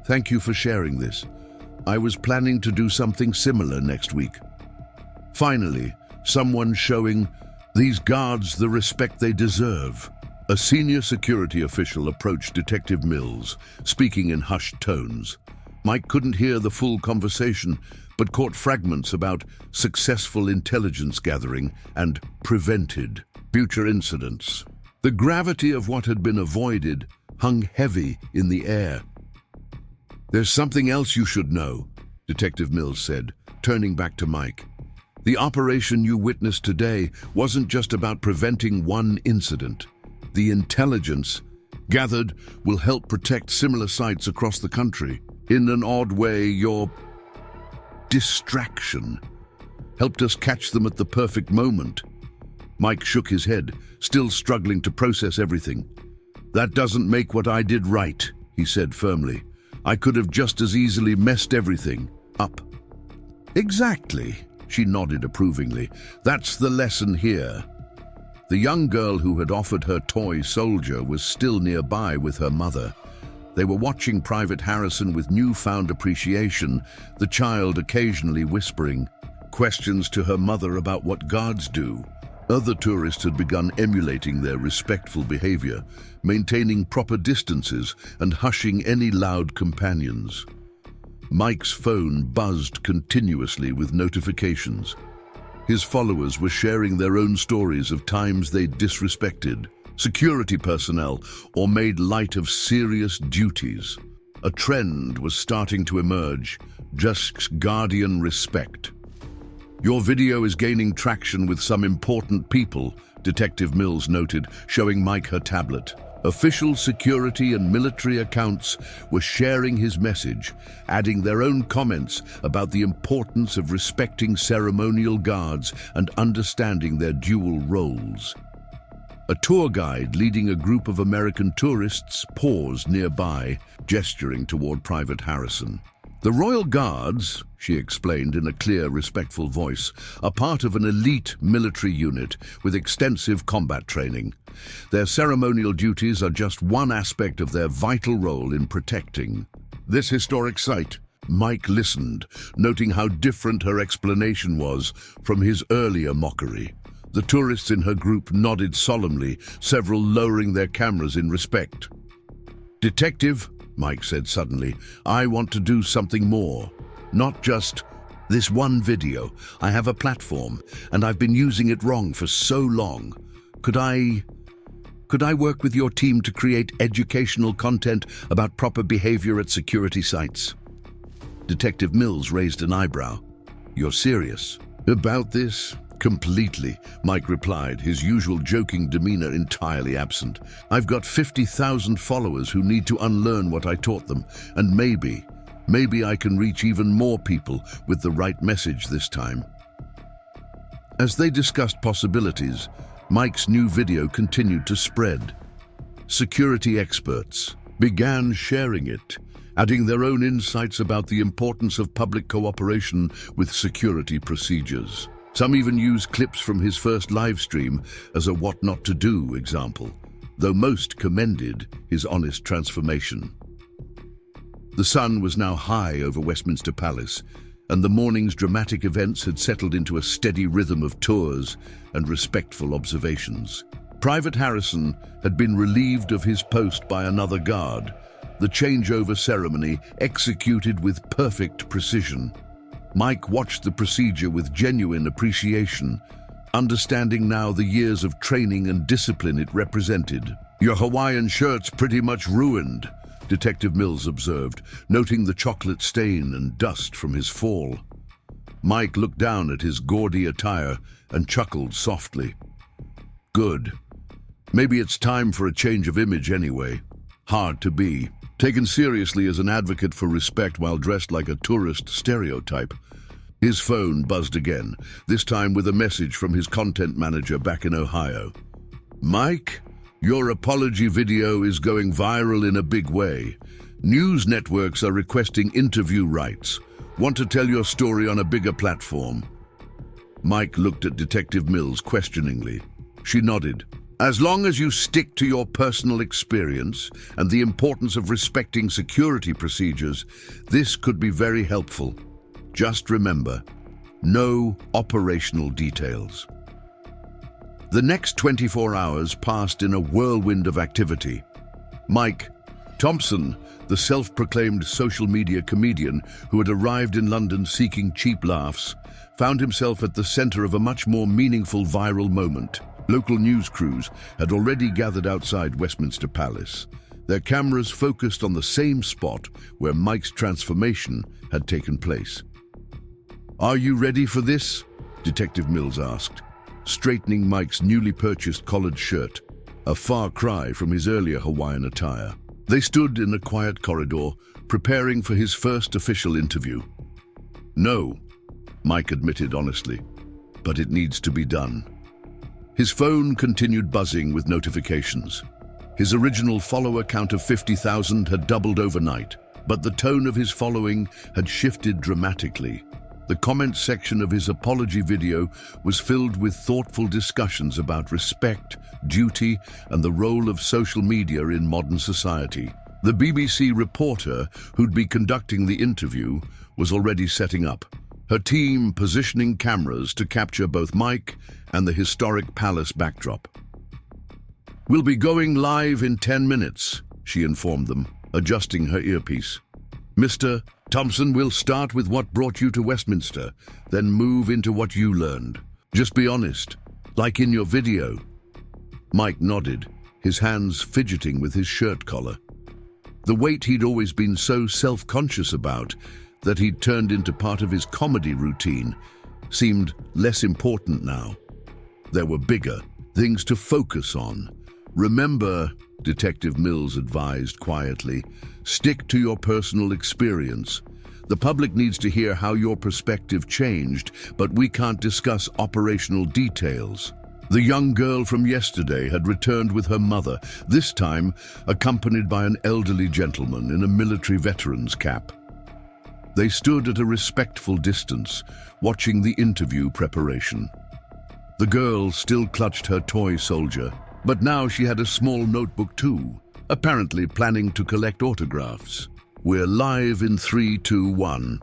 Thank you for sharing this. I was planning to do something similar next week." Finally, someone showing these guards the respect they deserve. A senior security official approached Detective Mills, speaking in hushed tones. Mike couldn't hear the full conversation, but caught fragments about successful intelligence gathering and prevented future incidents. The gravity of what had been avoided hung heavy in the air. "There's something else you should know," Detective Mills said, turning back to Mike. "The operation you witnessed today wasn't just about preventing one incident. The intelligence gathered will help protect similar sites across the country. In an odd way, your distraction helped us catch them at the perfect moment." Mike shook his head, still struggling to process everything. "That doesn't make what I did right," he said firmly. "I could have just as easily messed everything up." "Exactly," she nodded approvingly. "That's the lesson here." The young girl who had offered her toy soldier was still nearby with her mother. They were watching Private Harrison with newfound appreciation, the child occasionally whispering questions to her mother about what guards do. Other tourists had begun emulating their respectful behavior, maintaining proper distances and hushing any loud companions. Mike's phone buzzed continuously with notifications. His followers were sharing their own stories of times they'd disrespected security personnel or made light of serious duties. A trend was starting to emerge: just guardian respect. "Your video is gaining traction with some important people," Detective Mills noted, showing Mike her tablet. Official security and military accounts were sharing his message, adding their own comments about the importance of respecting ceremonial guards and understanding their dual roles. A tour guide leading a group of American tourists paused nearby, gesturing toward Private Harrison. "The Royal Guards," she explained in a clear, respectful voice, "are part of an elite military unit with extensive combat training. Their ceremonial duties are just one aspect of their vital role in protecting this historic site." Mike listened, noting how different her explanation was from his earlier mockery. The tourists in her group nodded solemnly, several lowering their cameras in respect. "Detective," Mike said suddenly, "I want to do something more. Not just this one video. I have a platform, and I've been using it wrong for so long. Could I work with your team to create educational content about proper behavior at security sites?" Detective Mills raised an eyebrow. "You're serious about this?" "Completely," Mike replied, his usual joking demeanor entirely absent. "I've got 50,000 followers who need to unlearn what I taught them, and maybe I can reach even more people with the right message this time." As they discussed possibilities, Mike's new video continued to spread. Security experts began sharing it, adding their own insights about the importance of public cooperation with security procedures. Some even used clips from his first live stream as a what not to do example, though most commended his honest transformation. The sun was now high over Westminster Palace, and the morning's dramatic events had settled into a steady rhythm of tours and respectful observations. Private Harrison had been relieved of his post by another guard, the changeover ceremony executed with perfect precision. Mike watched the procedure with genuine appreciation, understanding now the years of training and discipline it represented. "Your Hawaiian shirt's pretty much ruined," Detective Mills observed, noting the chocolate stain and dust from his fall. Mike looked down at his gaudy attire and chuckled softly. Good. Maybe it's time for a change of image anyway. Hard to be taken seriously as an advocate for respect while dressed like a tourist stereotype. His phone buzzed again, this time with a message from his content manager back in Ohio. Mike, your apology video is going viral in a big way. News networks are requesting interview rights. Want to tell your story on a bigger platform? Mike looked at Detective Mills questioningly. She nodded. As long as you stick to your personal experience and the importance of respecting security procedures, this could be very helpful. Just remember, no operational details. The next 24 hours passed in a whirlwind of activity. Mike Thompson, the self-proclaimed social media comedian who had arrived in London seeking cheap laughs, found himself at the center of a much more meaningful viral moment. Local news crews had already gathered outside Westminster Palace, their cameras focused on the same spot where Mike's transformation had taken place. "Are you ready for this?" Detective Mills asked, straightening Mike's newly purchased collared shirt, a far cry from his earlier Hawaiian attire. They stood in a quiet corridor, preparing for his first official interview. "No," Mike admitted honestly, "but it needs to be done." His phone continued buzzing with notifications. His original follower count of 50,000 had doubled overnight, but the tone of his following had shifted dramatically. The comment section of his apology video was filled with thoughtful discussions about respect, duty, and the role of social media in modern society. The BBC reporter who'd be conducting the interview was already setting up, her team positioning cameras to capture both Mike and the historic palace backdrop. "We'll be going live in 10 minutes, she informed them, adjusting her earpiece. "Mr. Thompson, we'll start with what brought you to Westminster, then move into what you learned. Just be honest, like in your video." Mike nodded, his hands fidgeting with his shirt collar. The weight he'd always been so self-conscious about, that he'd turned into part of his comedy routine, seemed less important now. There were bigger things to focus on. "Remember," Detective Mills advised quietly, "stick to your personal experience. The public needs to hear how your perspective changed, but we can't discuss operational details." The young girl from yesterday had returned with her mother, this time accompanied by an elderly gentleman in a military veteran's cap. They stood at a respectful distance, watching the interview preparation. The girl still clutched her toy soldier, but now she had a small notebook too, apparently planning to collect autographs. "We're live in 3, 2, 1.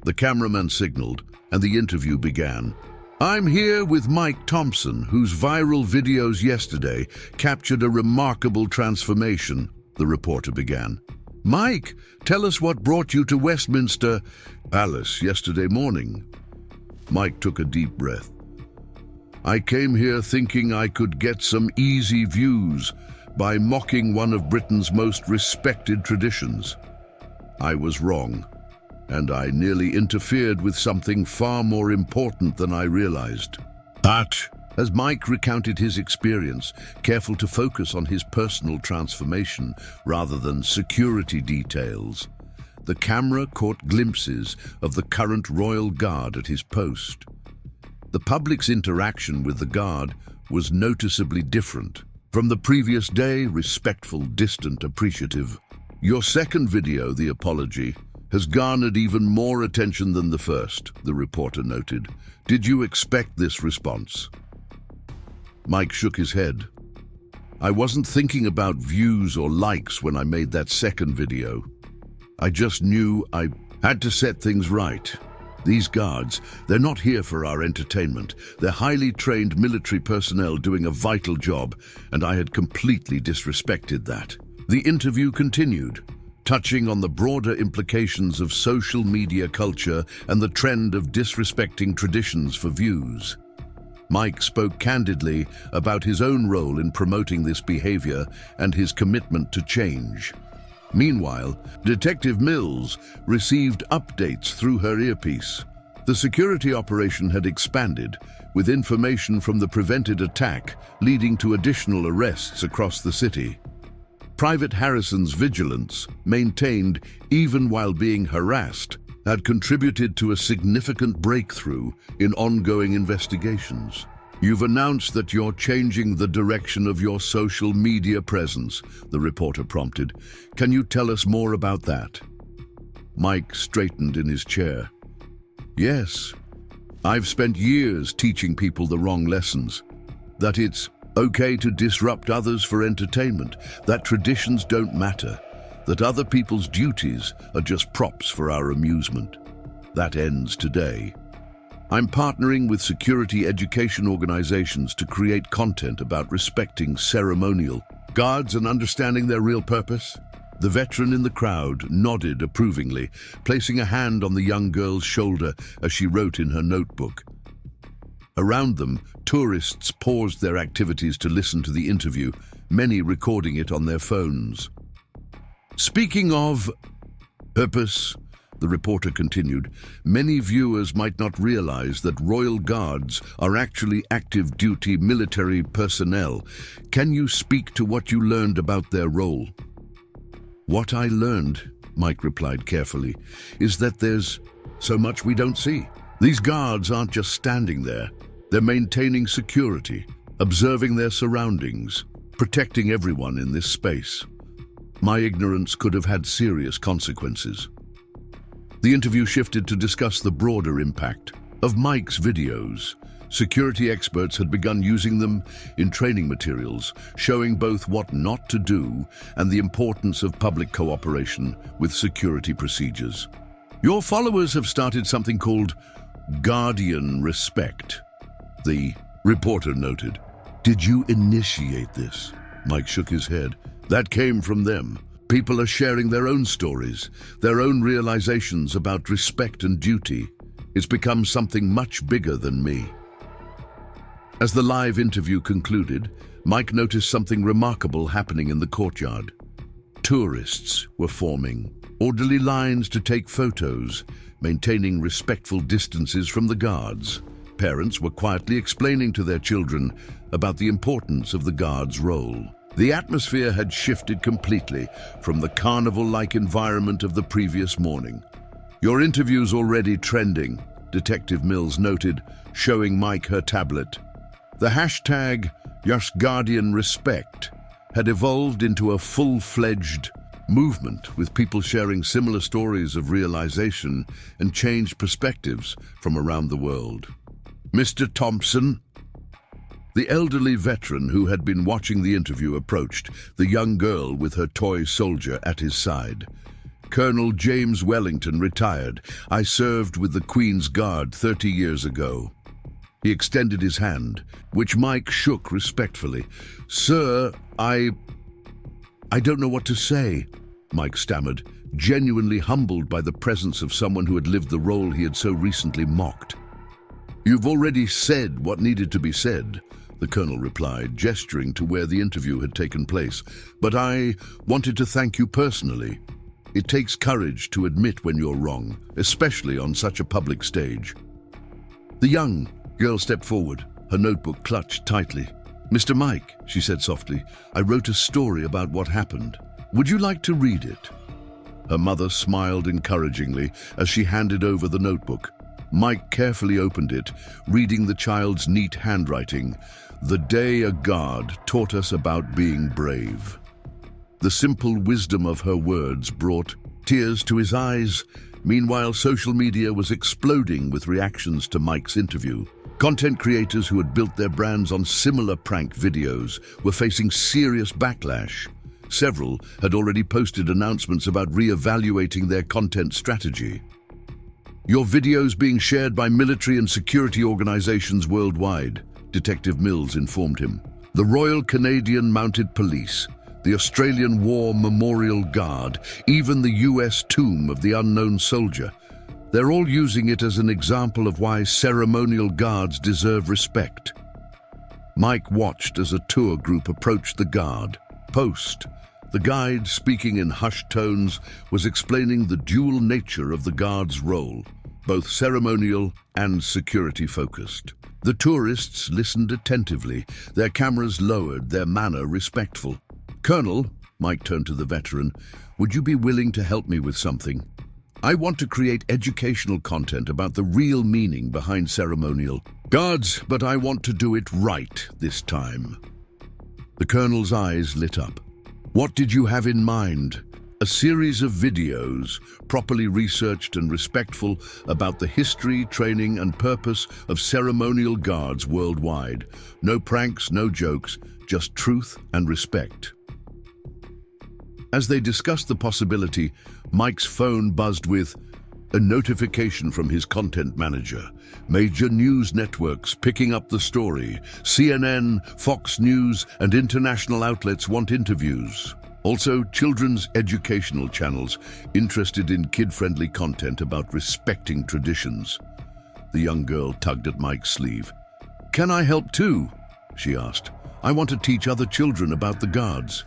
The cameraman signaled, and the interview began. "I'm here with Mike Thompson, whose viral videos yesterday captured a remarkable transformation," the reporter began. "Mike, tell us what brought you to Westminster Palace yesterday morning." Mike took a deep breath. "I came here thinking I could get some easy views by mocking one of Britain's most respected traditions. I was wrong, and I nearly interfered with something far more important than I realized." But as Mike recounted his experience, careful to focus on his personal transformation rather than security details, the camera caught glimpses of the current royal guard at his post. The public's interaction with the guard was noticeably different. From the previous day, respectful, distant, appreciative. "Your second video, the apology, has garnered even more attention than the first," the reporter noted. "Did you expect this response?" Mike shook his head. "I wasn't thinking about views or likes when I made that second video. I just knew I had to set things right. These guards, they're not here for our entertainment. They're highly trained military personnel doing a vital job, and I had completely disrespected that." The interview continued, touching on the broader implications of social media culture and the trend of disrespecting traditions for views. Mike spoke candidly about his own role in promoting this behavior and his commitment to change. Meanwhile, Detective Mills received updates through her earpiece. The security operation had expanded, with information from the prevented attack leading to additional arrests across the city. Private Harrison's vigilance, maintained even while being harassed, had contributed to a significant breakthrough in ongoing investigations. You've announced that you're changing the direction of your social media presence, the reporter prompted. Can you tell us more about that? Mike straightened in his chair. Yes, I've spent years teaching people the wrong lessons. That it's okay to disrupt others for entertainment, that traditions don't matter, that other people's duties are just props for our amusement. That ends today. I'm partnering with security education organizations to create content about respecting ceremonial guards and understanding their real purpose. The veteran in the crowd nodded approvingly, placing a hand on the young girl's shoulder as she wrote in her notebook. Around them, tourists paused their activities to listen to the interview, many recording it on their phones. Speaking of purpose, the reporter continued, many viewers might not realize that Royal Guards are actually active duty military personnel. Can you speak to what you learned about their role? What I learned, Mike replied carefully, is that there's so much we don't see. These guards aren't just standing there. They're maintaining security, observing their surroundings, protecting everyone in this space. My ignorance could have had serious consequences. The interview shifted to discuss the broader impact of Mike's videos. Security experts had begun using them in training materials, showing both what not to do and the importance of public cooperation with security procedures. Your followers have started something called Guardian Respect, the reporter noted. Did you initiate this? Mike shook his head. That came from them. People are sharing their own stories, their own realizations about respect and duty. It's become something much bigger than me. As the live interview concluded, Mike noticed something remarkable happening in the courtyard. Tourists were forming orderly lines to take photos, maintaining respectful distances from the guards. Parents were quietly explaining to their children about the importance of the guards' role. The atmosphere had shifted completely from the carnival-like environment of the previous morning. Your interview's already trending, Detective Mills noted, showing Mike her tablet. The hashtag #YesGuardianRespect had evolved into a full-fledged movement, with people sharing similar stories of realization and changed perspectives from around the world. Mr. Thompson? The elderly veteran who had been watching the interview approached, the young girl with her toy soldier at his side. Colonel James Wellington, retired. I served with the Queen's Guard 30 years ago. He extended his hand, which Mike shook respectfully. Sir, I don't know what to say, Mike stammered, genuinely humbled by the presence of someone who had lived the role he had so recently mocked. You've already said what needed to be said, the colonel replied, gesturing to where the interview had taken place. But I wanted to thank you personally. It takes courage to admit when you're wrong, especially on such a public stage. The young girl stepped forward, her notebook clutched tightly. Mr. Mike, she said softly, I wrote a story about what happened. Would you like to read it? Her mother smiled encouragingly as she handed over the notebook. Mike carefully opened it, reading the child's neat handwriting. The day a guard taught us about being brave. The simple wisdom of her words brought tears to his eyes. Meanwhile, social media was exploding with reactions to Mike's interview. Content creators who had built their brands on similar prank videos were facing serious backlash. Several had already posted announcements about re-evaluating their content strategy. Your videos being shared by military and security organizations worldwide, Detective Mills informed him. The Royal Canadian Mounted Police, the Australian War Memorial Guard, even the US Tomb of the Unknown Soldier. They're all using it as an example of why ceremonial guards deserve respect. Mike watched as a tour group approached the guard post. The guide, speaking in hushed tones, was explaining the dual nature of the guard's role. both ceremonial and security-focused. The tourists listened attentively, their cameras lowered, their manner respectful. "Colonel," Mike turned to the veteran, "would you be willing to help me with something? I want to create educational content about the real meaning behind ceremonial guards, but I want to do it right this time." The colonel's eyes lit up. "What did you have in mind?" "A series of videos, properly researched and respectful, about the history, training, and purpose of ceremonial guards worldwide. No pranks, no jokes, just truth and respect." As they discussed the possibility, Mike's phone buzzed with a notification from his content manager. Major news networks picking up the story. CNN, Fox News, and international outlets want interviews. Also, children's educational channels interested in kid-friendly content about respecting traditions. The young girl tugged at Mike's sleeve. "Can I help too?" she asked. "I want to teach other children about the guards."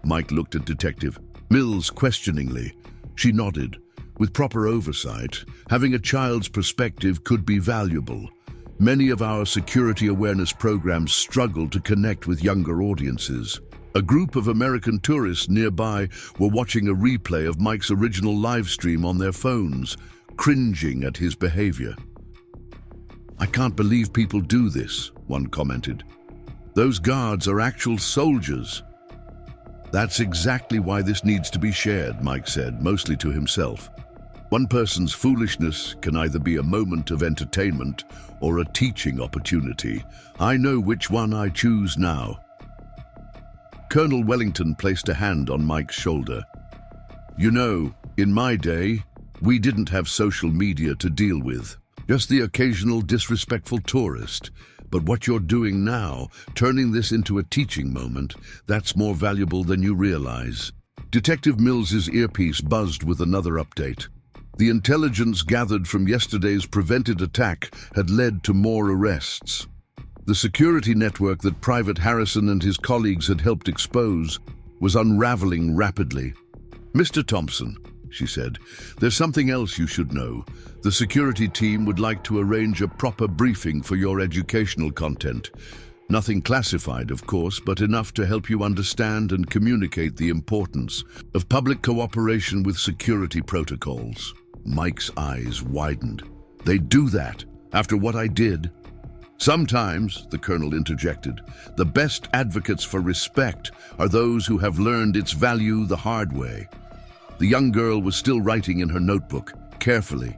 Mike looked at Detective Mills questioningly. She nodded. With proper oversight, having a child's perspective could be valuable. Many of our security awareness programs struggle to connect with younger audiences. A group of American tourists nearby were watching a replay of Mike's original live stream on their phones, cringing at his behavior. "I can't believe people do this," one commented. "Those guards are actual soldiers." "That's exactly why this needs to be shared," Mike said, mostly to himself. "One person's foolishness can either be a moment of entertainment or a teaching opportunity. I know which one I choose now." Colonel Wellington placed a hand on Mike's shoulder. "You know, in my day, we didn't have social media to deal with. Just the occasional disrespectful tourist. But what you're doing now, turning this into a teaching moment, that's more valuable than you realize." Detective Mills's earpiece buzzed with another update. The intelligence gathered from yesterday's prevented attack had led to more arrests. The security network that Private Harrison and his colleagues had helped expose was unraveling rapidly. "Mr. Thompson," she said, "there's something else you should know. The security team would like to arrange a proper briefing for your educational content. Nothing classified, of course, but enough to help you understand and communicate the importance of public cooperation with security protocols." Mike's eyes widened. "They do that after what I did?" "Sometimes," the colonel interjected, "the best advocates for respect are those who have learned its value the hard way." The young girl was still writing in her notebook, carefully,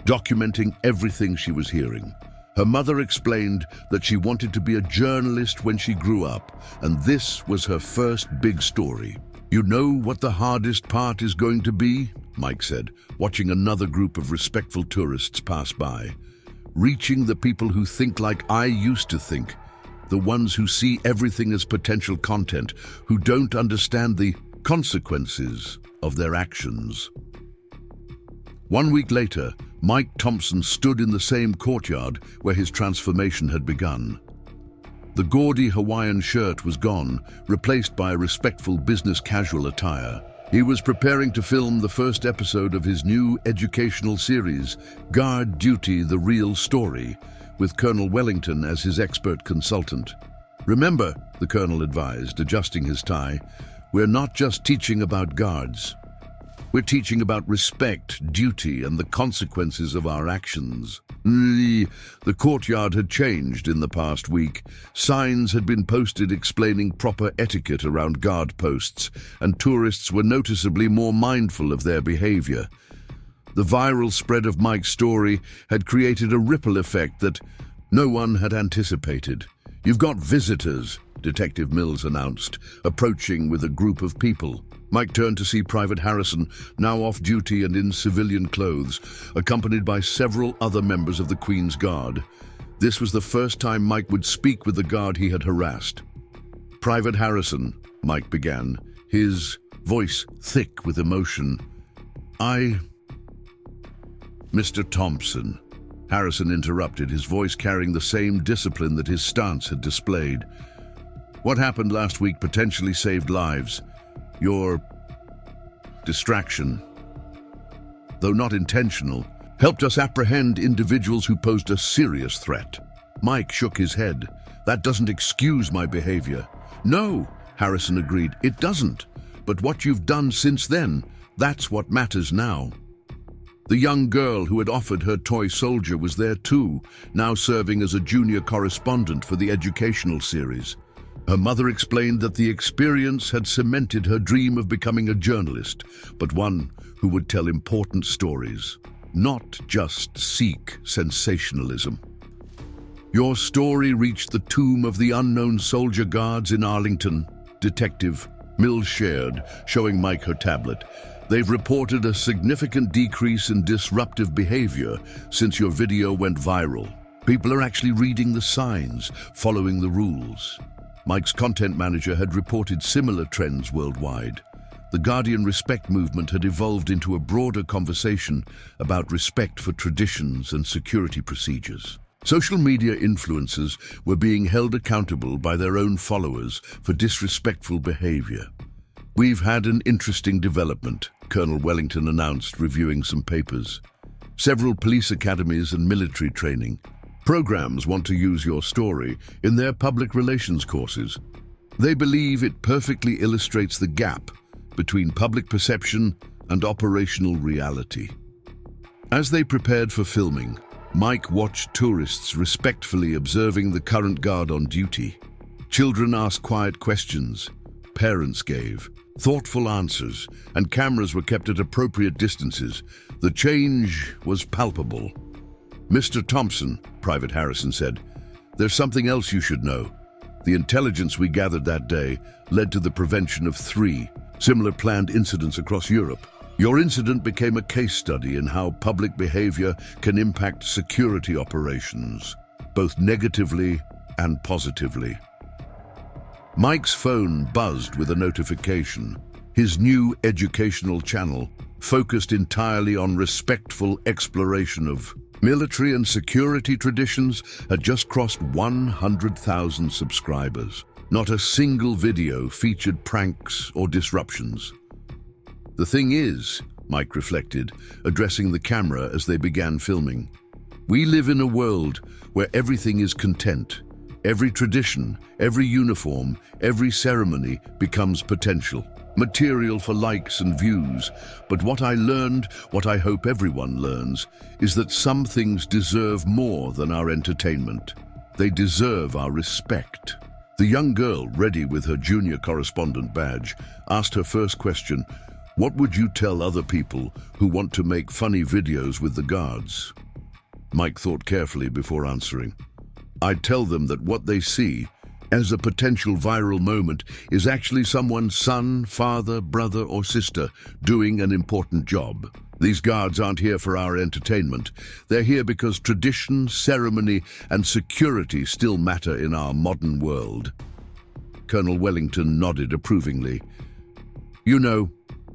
documenting everything she was hearing. Her mother explained that she wanted to be a journalist when she grew up, and this was her first big story. "You know what the hardest part is going to be?" Mike said, watching another group of respectful tourists pass by. "Reaching the people who think like I used to think, the ones who see everything as potential content, who don't understand the consequences of their actions." 1 week later, Mike Thompson stood in the same courtyard where his transformation had begun. The gaudy Hawaiian shirt was gone, replaced by a respectful business casual attire. He was preparing to film the first episode of his new educational series, Guard Duty: The Real Story, with Colonel Wellington as his expert consultant. "Remember," the colonel advised, adjusting his tie, "we're not just teaching about guards. We're teaching about respect, duty, and the consequences of our actions." The courtyard had changed in the past week. Signs had been posted explaining proper etiquette around guard posts, and tourists were noticeably more mindful of their behavior. The viral spread of Mike's story had created a ripple effect that no one had anticipated. "You've got visitors," Detective Mills announced, approaching with a group of people. Mike turned to see Private Harrison, now off duty and in civilian clothes, accompanied by several other members of the Queen's Guard. This was the first time Mike would speak with the guard he had harassed. "Private Harrison," Mike began, his voice thick with emotion. "Mr. Thompson," Harrison interrupted, his voice carrying the same discipline that his stance had displayed. "What happened last week potentially saved lives. Your distraction, though not intentional, helped us apprehend individuals who posed a serious threat. Mike shook his head. That doesn't excuse my behavior. No, Harrison agreed, it doesn't. But what you've done since then, that's what matters now. The young girl who had offered her toy soldier was there too, now serving as a junior correspondent for the educational series. Her mother explained that the experience had cemented her dream of becoming a journalist, but one who would tell important stories, not just seek sensationalism. Your story reached the tomb of the unknown soldier guards in Arlington, Detective Mills shared, showing Mike her tablet. They've reported a significant decrease in disruptive behavior since your video went viral. People are actually reading the signs, following the rules. Mike's content manager had reported similar trends worldwide. The Guardian Respect movement had evolved into a broader conversation about respect for traditions and security procedures. Social media influencers were being held accountable by their own followers for disrespectful behavior. We've had an interesting development, Colonel Wellington announced, reviewing some papers. Several police academies and military training programs want to use your story in their public relations courses. They believe it perfectly illustrates the gap between public perception and operational reality. As they prepared for filming, Mike watched tourists respectfully observing the current guard on duty. Children asked quiet questions, parents gave thoughtful answers, and cameras were kept at appropriate distances. The change was palpable. "Mr. Thompson," Private Harrison said, "there's something else you should know. The intelligence we gathered that day led to the prevention of 3 similar planned incidents across Europe. Your incident became a case study in how public behavior can impact security operations, both negatively and positively." Mike's phone buzzed with a notification. His new educational channel, focused entirely on respectful exploration of military and security traditions, had just crossed 100,000 subscribers. Not a single video featured pranks or disruptions. "The thing is," Mike reflected, addressing the camera as they began filming, "we live in a world where everything is content. Every tradition, every uniform, every ceremony becomes potential, material for likes and views. But what I learned, what I hope everyone learns, is that some things deserve more than our entertainment. They deserve our respect." The young girl, ready with her junior correspondent badge, asked her first question, "What would you tell other people who want to make funny videos with the guards?" Mike thought carefully before answering. "I'd tell them that what they see as a potential viral moment is actually someone's son, father, brother, or sister doing an important job. These guards aren't here for our entertainment. They're here because tradition, ceremony, and security still matter in our modern world." Colonel Wellington nodded approvingly. "You know,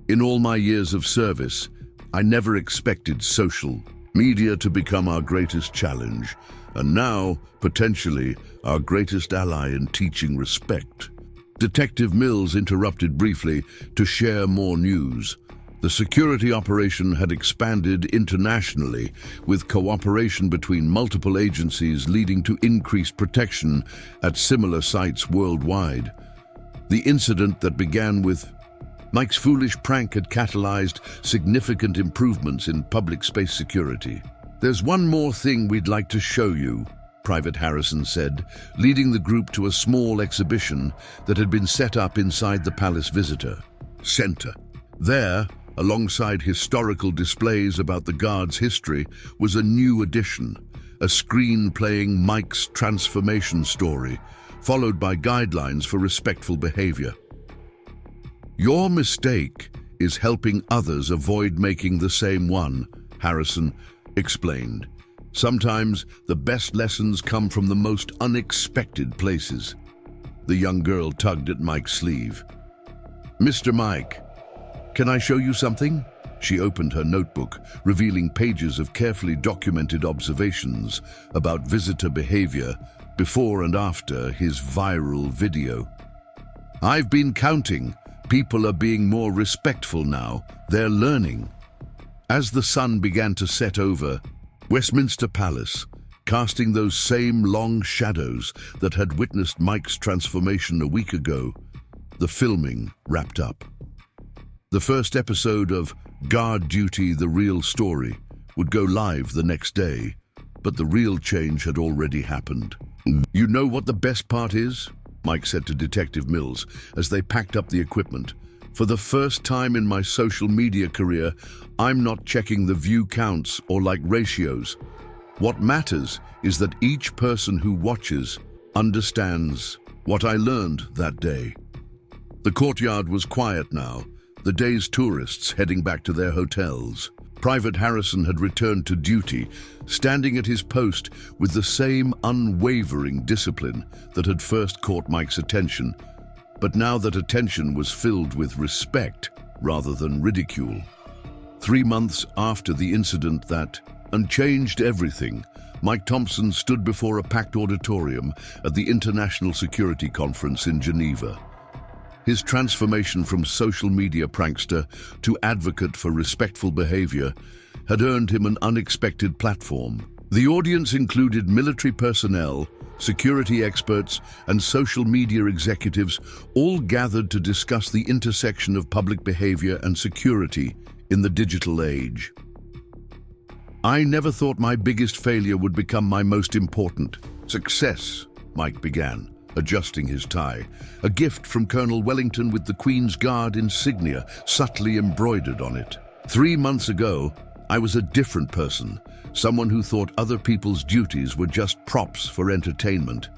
in all my years of service, I never expected social media to become our greatest challenge, and now, potentially, our greatest ally in teaching respect." Detective Mills interrupted briefly to share more news. The security operation had expanded internationally, with cooperation between multiple agencies leading to increased protection at similar sites worldwide. The incident that began with Mike's foolish prank had catalyzed significant improvements in public space security. "There's one more thing we'd like to show you," Private Harrison said, leading the group to a small exhibition that had been set up inside the Palace Visitor Center. There, alongside historical displays about the guards' history, was a new addition, a screen playing Mike's transformation story, followed by guidelines for respectful behavior. "Your mistake is helping others avoid making the same one," Harrison explained. "Sometimes the best lessons come from the most unexpected places." The young girl tugged at Mike's sleeve. "Mr. Mike, can I show you something?" She opened her notebook, revealing pages of carefully documented observations about visitor behavior before and after his viral video. "I've been counting. People are being more respectful now. They're learning." As the sun began to set over Westminster Palace, casting those same long shadows that had witnessed Mike's transformation a week ago, the filming wrapped up. The first episode of Guard Duty: The Real Story would go live the next day, but the real change had already happened. "You know what the best part is?" Mike said to Detective Mills as they packed up the equipment. "For the first time in my social media career, I'm not checking the view counts or like ratios. What matters is that each person who watches understands what I learned that day." The courtyard was quiet now, the day's tourists heading back to their hotels. Private Harrison had returned to duty, standing at his post with the same unwavering discipline that had first caught Mike's attention. But now that attention was filled with respect rather than ridicule. 3 months after the incident that unchanged everything, Mike Thompson stood before a packed auditorium at the International Security Conference in Geneva. His transformation from social media prankster to advocate for respectful behavior had earned him an unexpected platform. The audience included military personnel, security experts, and social media executives, all gathered to discuss the intersection of public behavior and security in the digital age. "I never thought my biggest failure would become my most important success," Mike began, adjusting his tie, a gift from Colonel Wellington with the Queen's Guard insignia subtly embroidered on it. 3 months ago, I was a different person, someone who thought other people's duties were just props for entertainment.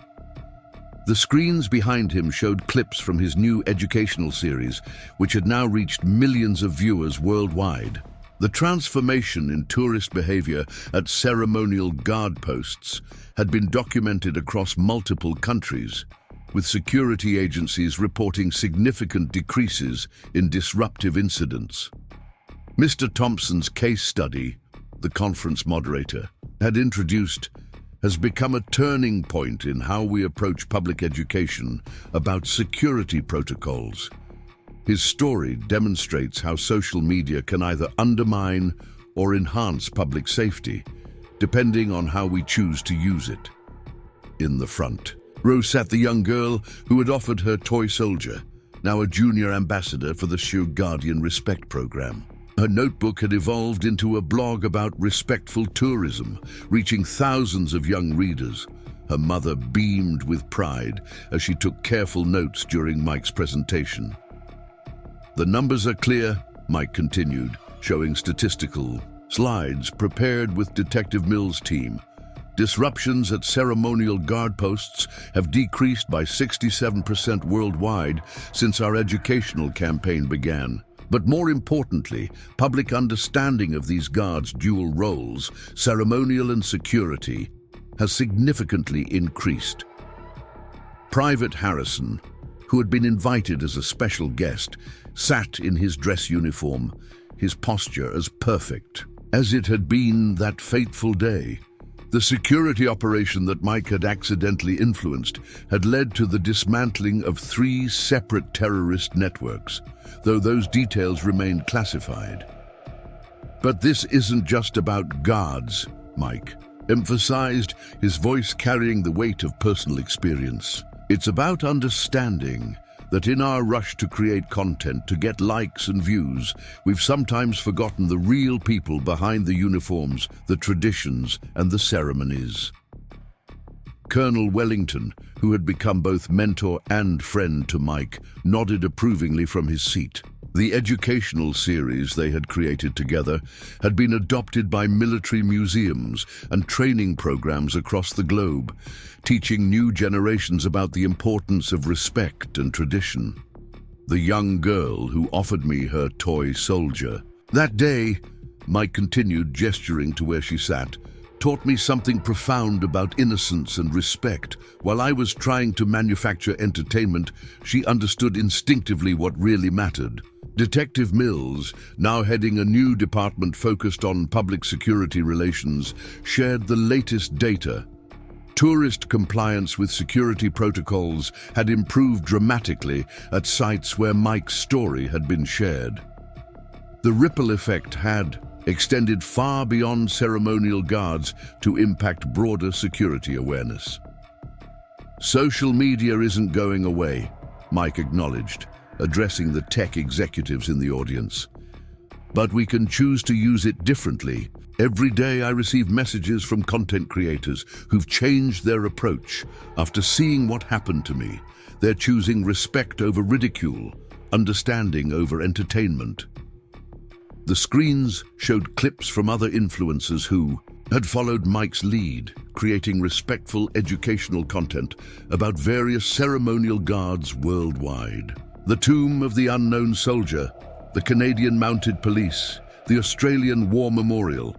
The screens behind him showed clips from his new educational series, which had now reached millions of viewers worldwide. The transformation in tourist behavior at ceremonial guard posts had been documented across multiple countries, with security agencies reporting significant decreases in disruptive incidents. Mr. Thompson's case study, the conference moderator had introduced, has become a turning point in how we approach public education about security protocols. His story demonstrates how social media can either undermine or enhance public safety, depending on how we choose to use it. In the front row sat the young girl who had offered her toy soldier, now a junior ambassador for the Shoe Guardian Respect program. Her notebook had evolved into a blog about respectful tourism, reaching thousands of young readers. Her mother beamed with pride as she took careful notes during Mike's presentation. "The numbers are clear," Mike continued, showing statistical slides prepared with Detective Mills' team. "Disruptions at ceremonial guard posts have decreased by 67% worldwide since our educational campaign began. But more importantly, public understanding of these guards' dual roles, ceremonial and security, has significantly increased." Private Harrison, who had been invited as a special guest, sat in his dress uniform, his posture as perfect as it had been that fateful day. The security operation that Mike had accidentally influenced had led to the dismantling of 3 separate terrorist networks, though those details remained classified. "But this isn't just about guards," Mike emphasized, his voice carrying the weight of personal experience. "It's about understanding that in our rush to create content to get likes and views, we've sometimes forgotten the real people behind the uniforms, the traditions, and the ceremonies." Colonel Wellington, who had become both mentor and friend to Mike, nodded approvingly from his seat. The educational series they had created together had been adopted by military museums and training programs across the globe, teaching new generations about the importance of respect and tradition. "The young girl who offered me her toy soldier that day," Mike continued, gesturing to where she sat, "taught me something profound about innocence and respect. While I was trying to manufacture entertainment, she understood instinctively what really mattered." Detective Mills, now heading a new department focused on public security relations, shared the latest data. Tourist compliance with security protocols had improved dramatically at sites where Mike's story had been shared. The ripple effect had extended far beyond ceremonial guards to impact broader security awareness. Social media isn't going away, Mike acknowledged, addressing the tech executives in the audience. But we can choose to use it differently. Every day I receive messages from content creators who've changed their approach after seeing what happened to me. They're choosing respect over ridicule, understanding over entertainment. The screens showed clips from other influencers who had followed Mike's lead, creating respectful educational content about various ceremonial guards worldwide. The Tomb of the Unknown Soldier, the Canadian Mounted Police, the Australian War Memorial,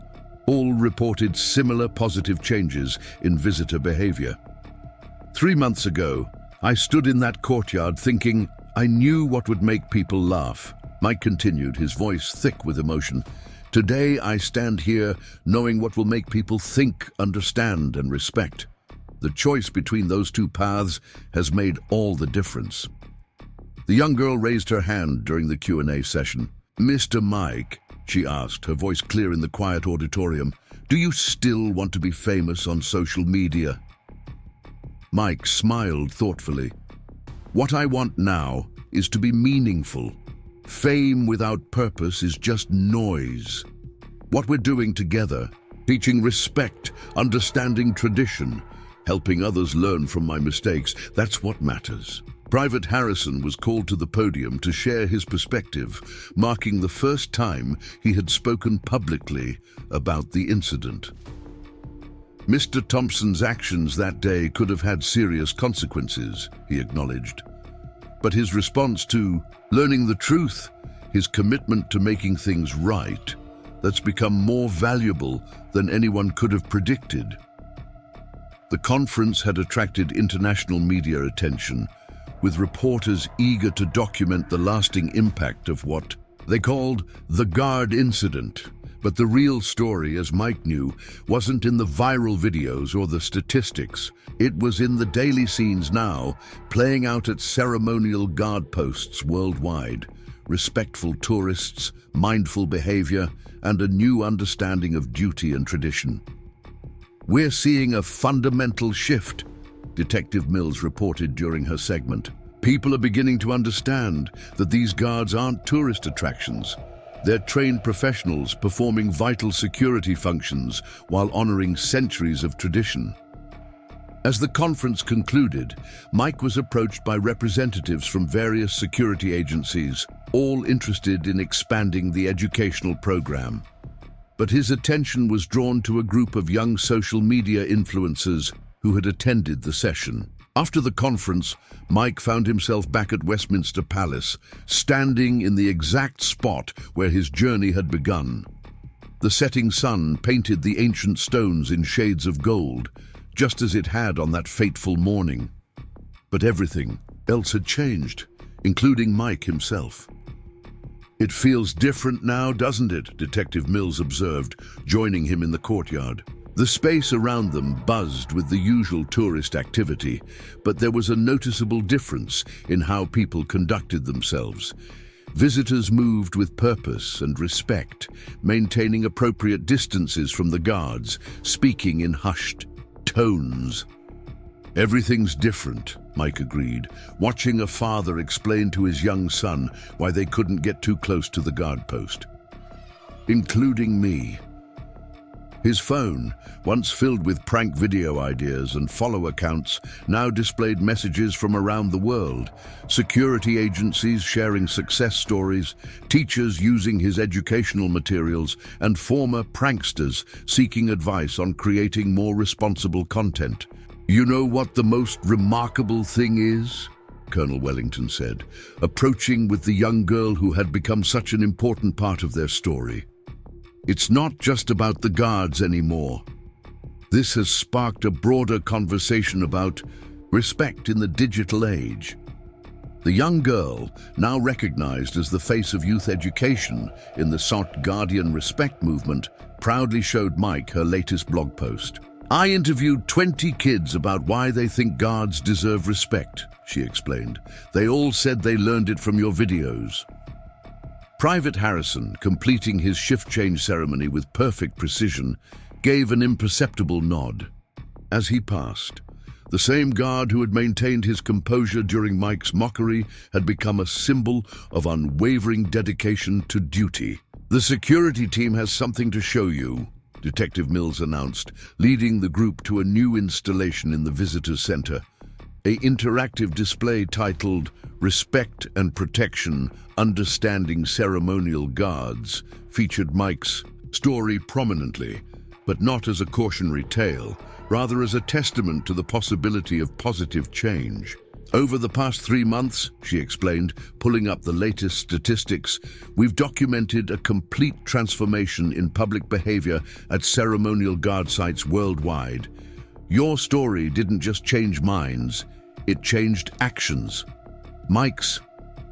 all reported similar positive changes in visitor behavior. 3 months ago, I stood in that courtyard thinking I knew what would make people laugh. Mike continued, his voice thick with emotion. Today I stand here knowing what will make people think, understand, and respect. The choice between those two paths has made all the difference. The young girl raised her hand during the Q&A session. Mr. Mike, she asked, her voice clear in the quiet auditorium, do you still want to be famous on social media? Mike smiled thoughtfully. What I want now is to be meaningful. Fame without purpose is just noise. What we're doing together, teaching respect, understanding tradition, helping others learn from my mistakes, that's what matters. Private Harrison was called to the podium to share his perspective, marking the first time he had spoken publicly about the incident. Mr. Thompson's actions that day could have had serious consequences, he acknowledged. But his response to learning the truth, his commitment to making things right, that's become more valuable than anyone could have predicted. The conference had attracted international media attention, with reporters eager to document the lasting impact of what they called the guard incident. But the real story, as Mike knew, wasn't in the viral videos or the statistics. It was in the daily scenes now, playing out at ceremonial guard posts worldwide. Respectful tourists, mindful behavior, and a new understanding of duty and tradition. We're seeing a fundamental shift, Detective Mills reported during her segment. People are beginning to understand that these guards aren't tourist attractions. They're trained professionals performing vital security functions while honoring centuries of tradition. As the conference concluded, Mike was approached by representatives from various security agencies, all interested in expanding the educational program. But his attention was drawn to a group of young social media influencers who had attended the session. After the conference, Mike found himself back at Westminster Palace, standing in the exact spot where his journey had begun. The setting sun painted the ancient stones in shades of gold, just as it had on that fateful morning. But everything else had changed, including Mike himself. It feels different now, doesn't it? Detective Mills observed, joining him in the courtyard. The space around them buzzed with the usual tourist activity, but there was a noticeable difference in how people conducted themselves. Visitors moved with purpose and respect, maintaining appropriate distances from the guards, speaking in hushed tones. Everything's different, Mike agreed, watching a father explain to his young son why they couldn't get too close to the guard post. Including me. His phone, once filled with prank video ideas and follow accounts, now displayed messages from around the world, security agencies sharing success stories, teachers using his educational materials, and former pranksters seeking advice on creating more responsible content. You know what the most remarkable thing is? Colonel Wellington said, approaching with the young girl who had become such an important part of their story. It's not just about the guards anymore. This has sparked a broader conversation about respect in the digital age. The young girl, now recognized as the face of youth education in the Sought Guardian Respect movement, proudly showed Mike her latest blog post. I interviewed 20 kids about why they think guards deserve respect, she explained. They all said they learned it from your videos. Private Harrison, completing his shift change ceremony with perfect precision, gave an imperceptible nod. As he passed, the same guard who had maintained his composure during Mike's mockery had become a symbol of unwavering dedication to duty. "The security team has something to show you," Detective Mills announced, leading the group to a new installation in the visitor's center. An interactive display titled "Respect and Protection: Understanding Ceremonial Guards" featured Mike's story prominently, but not as a cautionary tale, rather as a testament to the possibility of positive change. "Over the past 3 months," she explained, pulling up the latest statistics, "we've documented a complete transformation in public behavior at ceremonial guard sites worldwide. Your story didn't just change minds, it changed actions." Mike's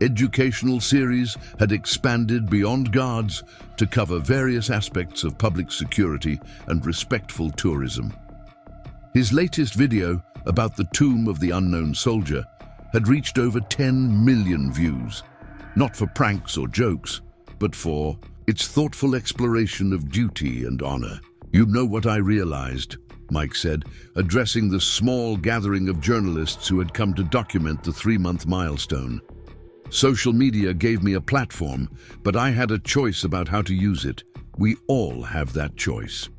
educational series had expanded beyond guards to cover various aspects of public security and respectful tourism. His latest video, about the tomb of the unknown soldier, had reached over 10 million views, not for pranks or jokes, but for its thoughtful exploration of duty and honor. "You know what I realized," Mike said, addressing the small gathering of journalists who had come to document the 3-month milestone. "Social media gave me a platform, but I had a choice about how to use it. We all have that choice."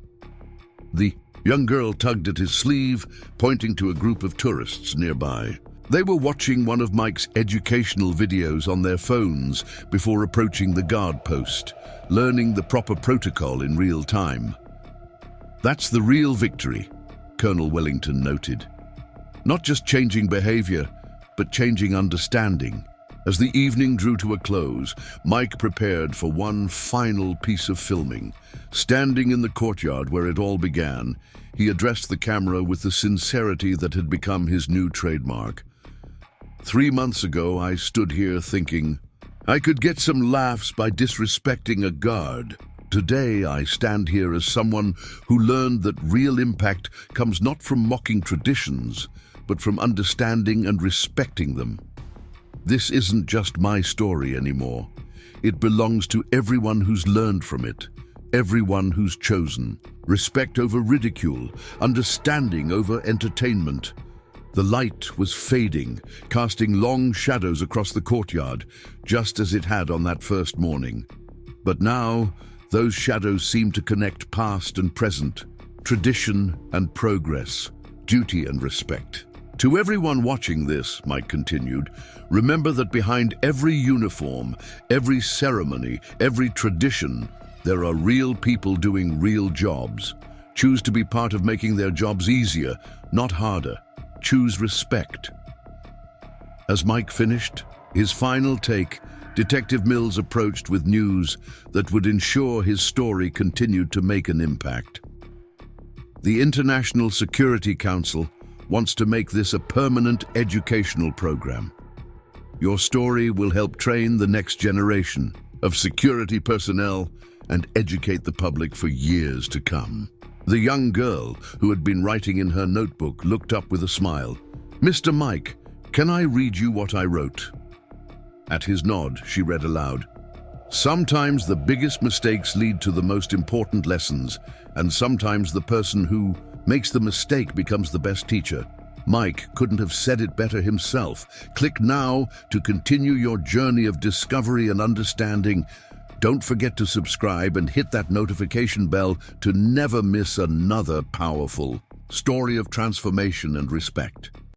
The young girl tugged at his sleeve, pointing to a group of tourists nearby. They were watching one of Mike's educational videos on their phones before approaching the guard post, learning the proper protocol in real time. "That's the real victory," Colonel Wellington noted. "Not just changing behavior, but changing understanding." As the evening drew to a close, Mike prepared for one final piece of filming. Standing in the courtyard where it all began, he addressed the camera with the sincerity that had become his new trademark. "3 months ago, I stood here thinking, I could get some laughs by disrespecting a guard. Today, I stand here as someone who learned that real impact comes not from mocking traditions, but from understanding and respecting them. This isn't just my story anymore. It belongs to everyone who's learned from it, everyone who's chosen. Respect over ridicule, understanding over entertainment." The light was fading, casting long shadows across the courtyard, just as it had on that first morning. But now, those shadows seemed to connect past and present, tradition and progress, duty and respect. "To everyone watching this," Mike continued, "remember that behind every uniform, every ceremony, every tradition, there are real people doing real jobs. Choose to be part of making their jobs easier, not harder. Choose respect." As Mike finished his final take, Detective Mills approached with news that would ensure his story continued to make an impact. "The International Security Council wants to make this a permanent educational program. Your story will help train the next generation of security personnel and educate the public for years to come." The young girl, who had been writing in her notebook, looked up with a smile. "Mr. Mike, can I read you what I wrote?" At his nod, she read aloud. "Sometimes the biggest mistakes lead to the most important lessons, and sometimes the person who makes the mistake becomes the best teacher. Mike couldn't have said it better himself. Click now to continue your journey of discovery and understanding. Don't forget to subscribe and hit that notification bell to never miss another powerful story of transformation and respect."